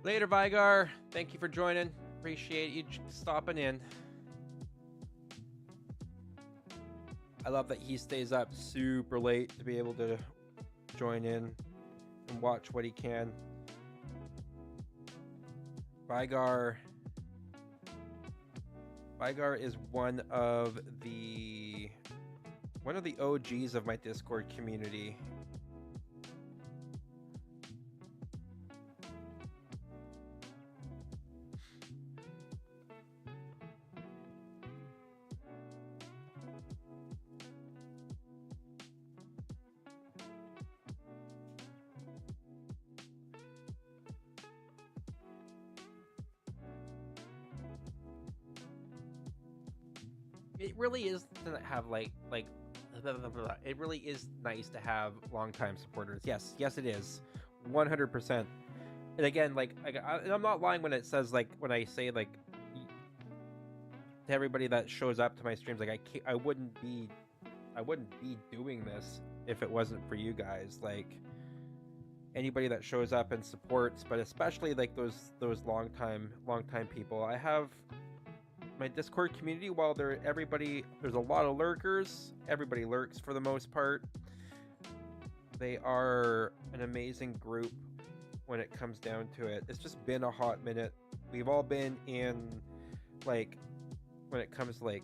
Later, Vigar. Thank you for joining. Appreciate you stopping in. I love that he stays up super late to be able to join in and watch what he can. Vigar is one of the OGs of my Discord community. It really is to have like it really is nice to have longtime supporters. Yes, it is, 100%. And again, and I'm not lying when it says when I say to everybody that shows up to my streams, I I wouldn't be doing this if it wasn't for you guys. Like anybody that shows up and supports, but especially like those long time people. I have my Discord community. While there's a lot of lurkers. Everybody lurks for the most part. They are an amazing group when it comes down to it. It's just been a hot minute. We've all been in, like, when it comes to, like,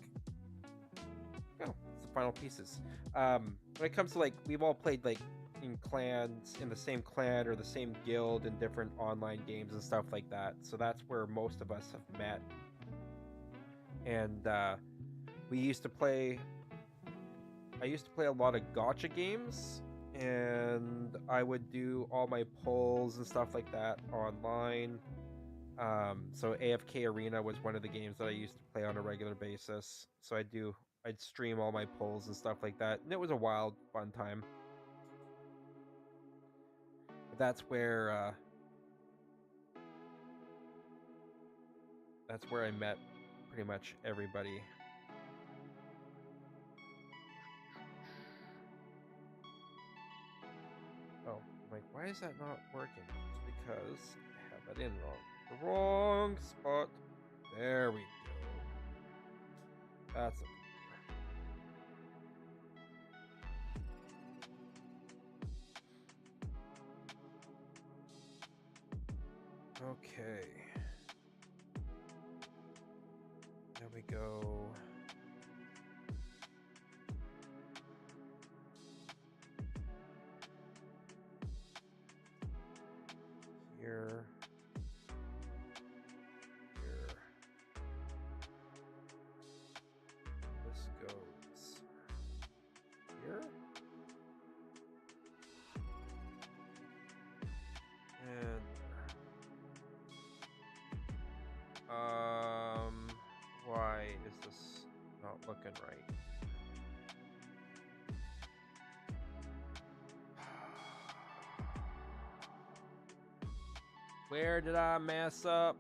oh, it's the final pieces. When it comes to, like, we've all played, like, in clans, in the same clan or the same guild in different online games and stuff like that. So that's where most of us have met. And I used to play a lot of gacha games, and I would do all my polls and stuff like that online. So AFK Arena was one of the games that I used to play on a regular basis. So I'd stream all my polls and stuff like that, and it was a wild, fun time. But that's where I met pretty much everybody. Oh, I'm like, why is that not working? It's because I have that in wrong. The wrong spot. There we go. That's a okay. There we go. Here. Here. This goes here. And why is this not looking right? Where did I mess up?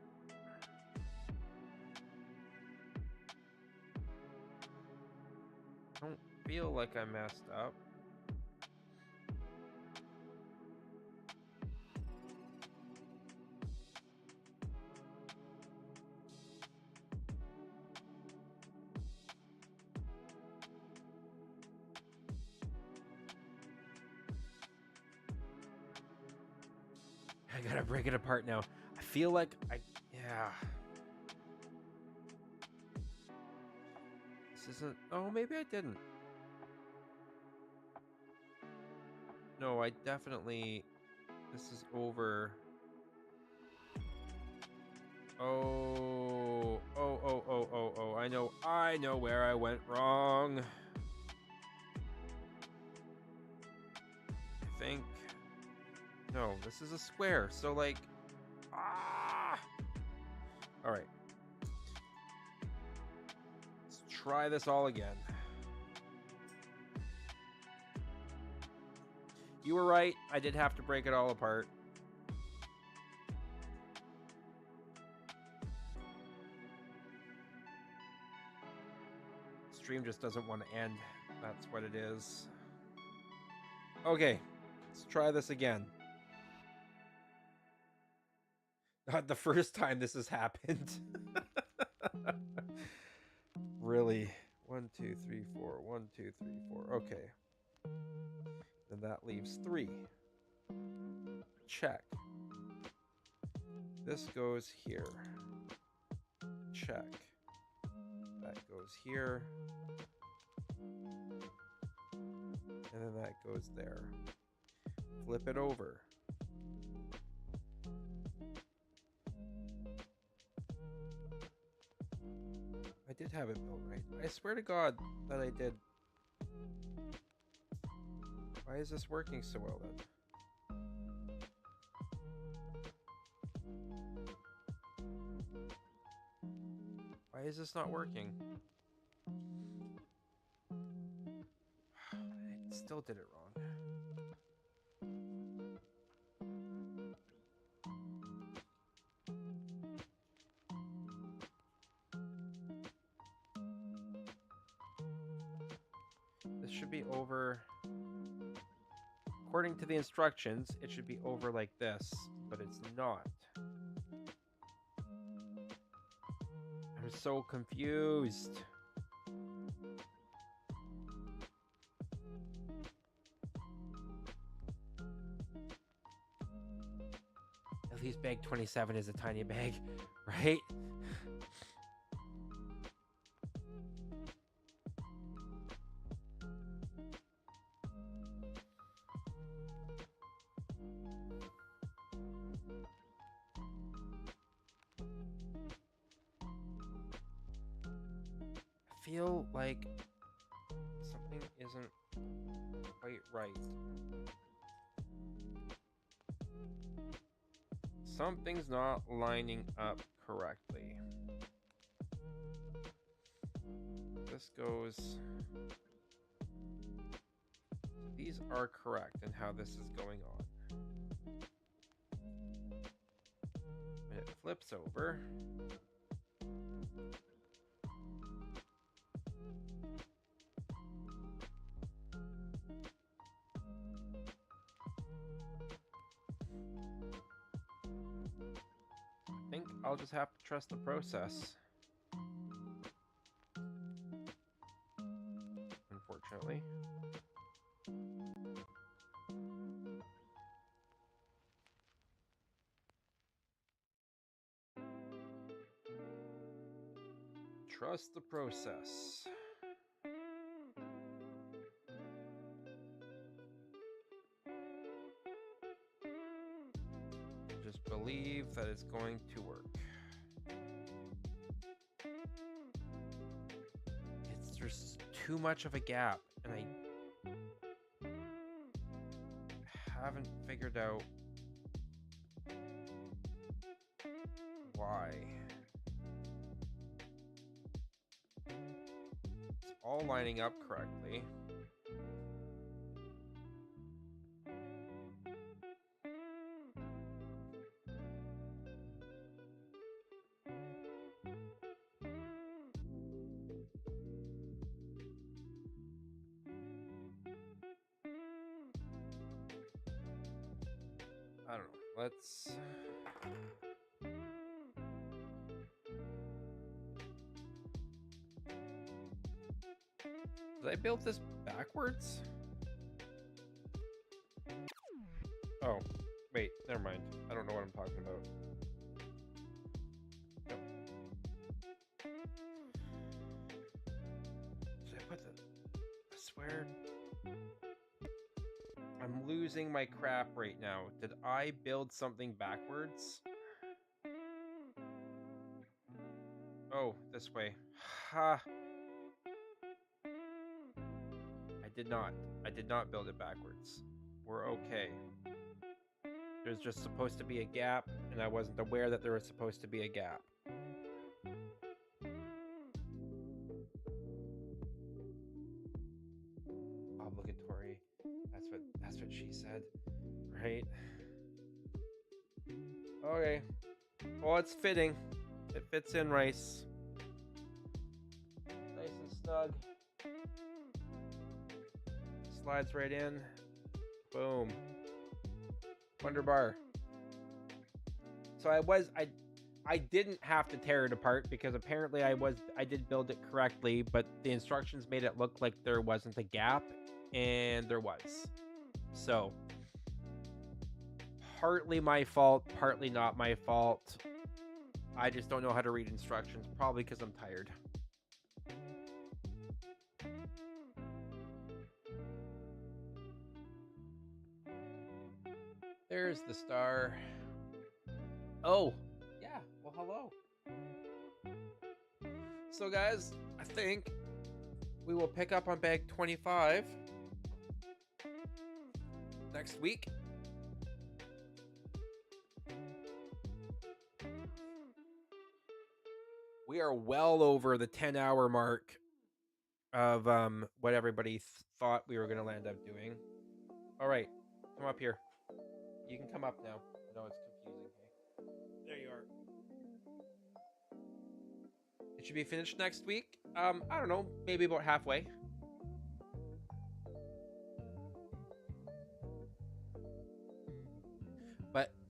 I don't feel like I messed up. I gotta break it apart now. I feel like yeah. This isn't, oh, maybe I didn't. No, I definitely, this is over. Oh, I know where I went wrong. I think, no, this is a square, so like, all right. Let's try this all again. You were right, I did have to break it all apart. Stream just doesn't want to end. That's what it is. Okay, let's try this again. Not the first time this has happened. Really. 1, 2, 3, 4. 1, 2, 3, 4. Okay. Then that leaves 3. Check. This goes here. Check. That goes here. And then that goes there. Flip it over. I did have it built right. I swear to God that I did. Why is this working so well then? Why is this not working? I still did it wrong. should be over... According to the instructions, it should be over like this, but it's not. I'm so confused. At least bag 27 is a tiny bag, right? I feel like something isn't quite right. Something's not lining up correctly. This goes... These are correct in how this is going on. When it flips over... I think I'll just have to trust the process. Unfortunately. Trust the process. Just believe that it's going to work. There's too much of a gap, and I haven't figured out why. It's all lining up correctly. I don't know. Let's... Did I build this backwards? Oh, wait, never mind. I don't know what I'm talking about. Nope. Should I put the... I swear... I'm losing my crap right now. Did I build something backwards? Oh, this way. Ha! I did not. I did not build it backwards. We're okay. There's just supposed to be a gap, and I wasn't aware that there was supposed to be a gap. Obligatory. That's what she said. Right? Okay. Well, it's fitting. It fits in nice. Nice and snug. Slides right in. Boom. Wonder bar. So I didn't have to tear it apart because apparently I did build it correctly, but the instructions made it look like there wasn't a gap, and there was. So partly my fault, partly not my fault. I just don't know how to read instructions, probably because I'm tired. There's the star. Oh, yeah. Well, hello. So, guys, I think we will pick up on bag 25 next week. We are well over the 10-hour mark of what everybody thought we were going to land up doing. All right, come up here. You can come up now. I know it's confusing. Hey, there you are. It should be finished next week. I don't know, maybe about halfway.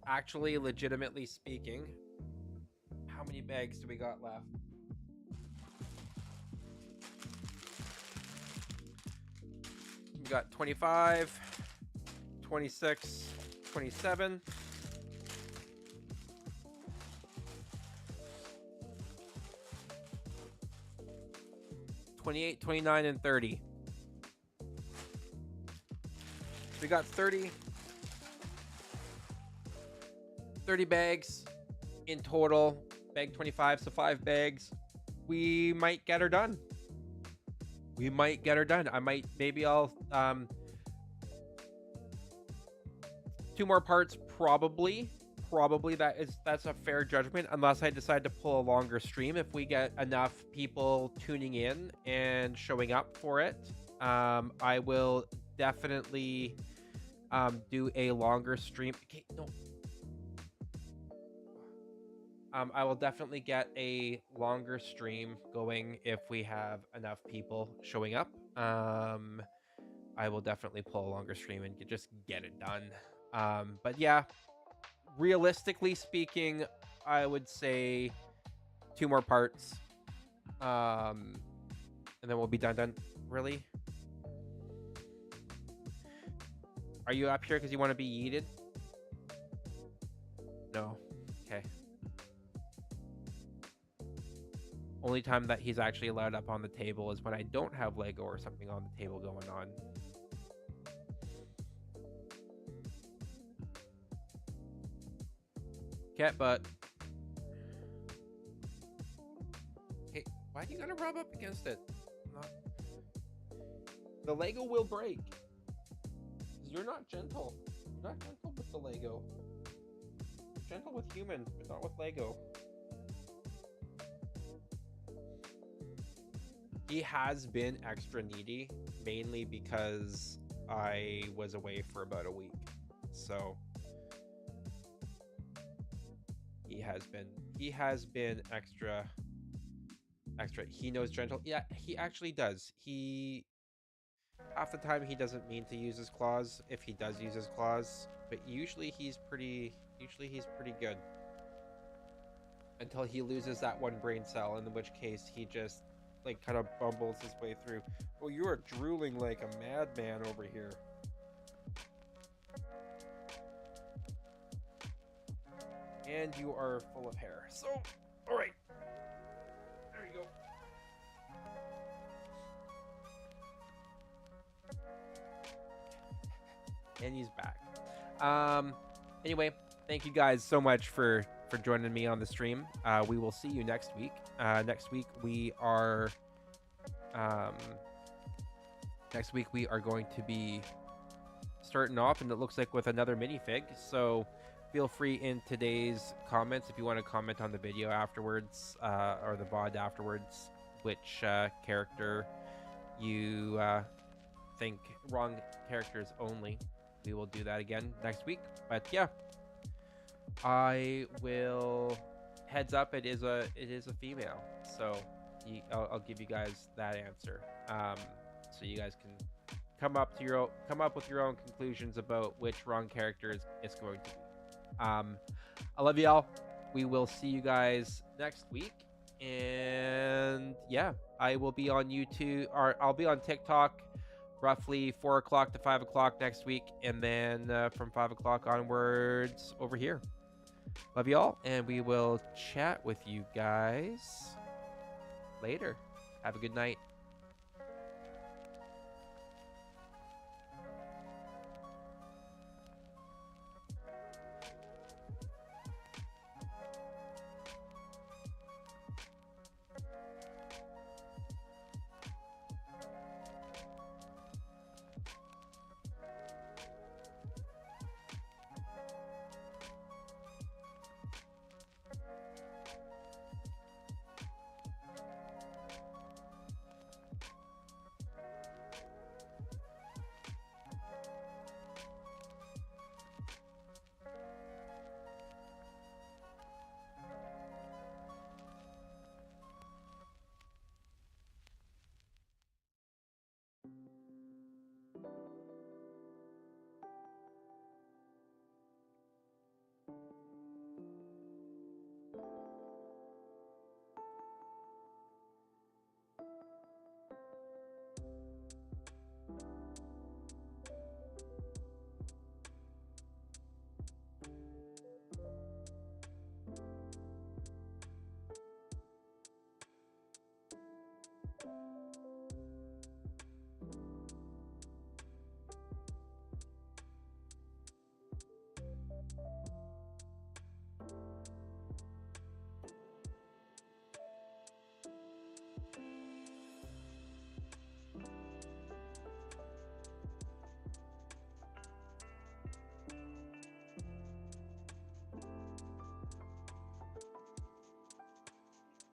Actually, legitimately speaking, how many bags do we got left? We got 25, 26, 27. 28, 29, and 30. We got 30 bags in total. Bag 25, so 5 bags. We might get her done. Maybe I'll 2 more parts, probably. That's a fair judgment, unless I decide to pull a longer stream. If we get enough people tuning in and showing up for it, I will definitely do a longer stream. Okay, no. I will definitely get a longer stream going if we have enough people showing up. I will definitely pull a longer stream and just get it done. But yeah, realistically speaking, I would say 2 more parts, and then we'll be done. Really? Are you up here because you want to be yeeted? No. Okay. Only time that he's actually allowed up on the table is when I don't have Lego or something on the table going on. Cat butt. Hey, why do you gotta rub up against it? The Lego will break. You're not gentle. You're not gentle with the Lego. You're gentle with humans, but not with Lego. He has been extra needy, mainly because I was away for about a week. So he has been extra. He knows gentle. Yeah, he actually does. Half the time he doesn't mean to use his claws, if he does use his claws, but usually he's pretty good. Until he loses that one brain cell, in which case he just like kind of bumbles his way through. Oh, you are drooling like a madman over here. And you are full of hair. So, all right. There you go. And he's back. Anyway, thank you guys so much for joining me on the stream. We will see you next week. Next week we are going to be starting off, and it looks like with another minifig. So feel free in today's comments if you want to comment on the video afterwards, or the VOD afterwards, which character you think wrong characters only. We will do that again next week. But yeah, I will heads up. It is a female, so I'll give you guys that answer. So you guys can come up with your own conclusions about which wrong character it's going to be. I love y'all. We will see you guys next week. And yeah, I will be on YouTube, or I'll be on TikTok roughly 4 o'clock to 5 o'clock next week, and then from 5 o'clock onwards over here. Love y'all, and we will chat with you guys later. Have a good night.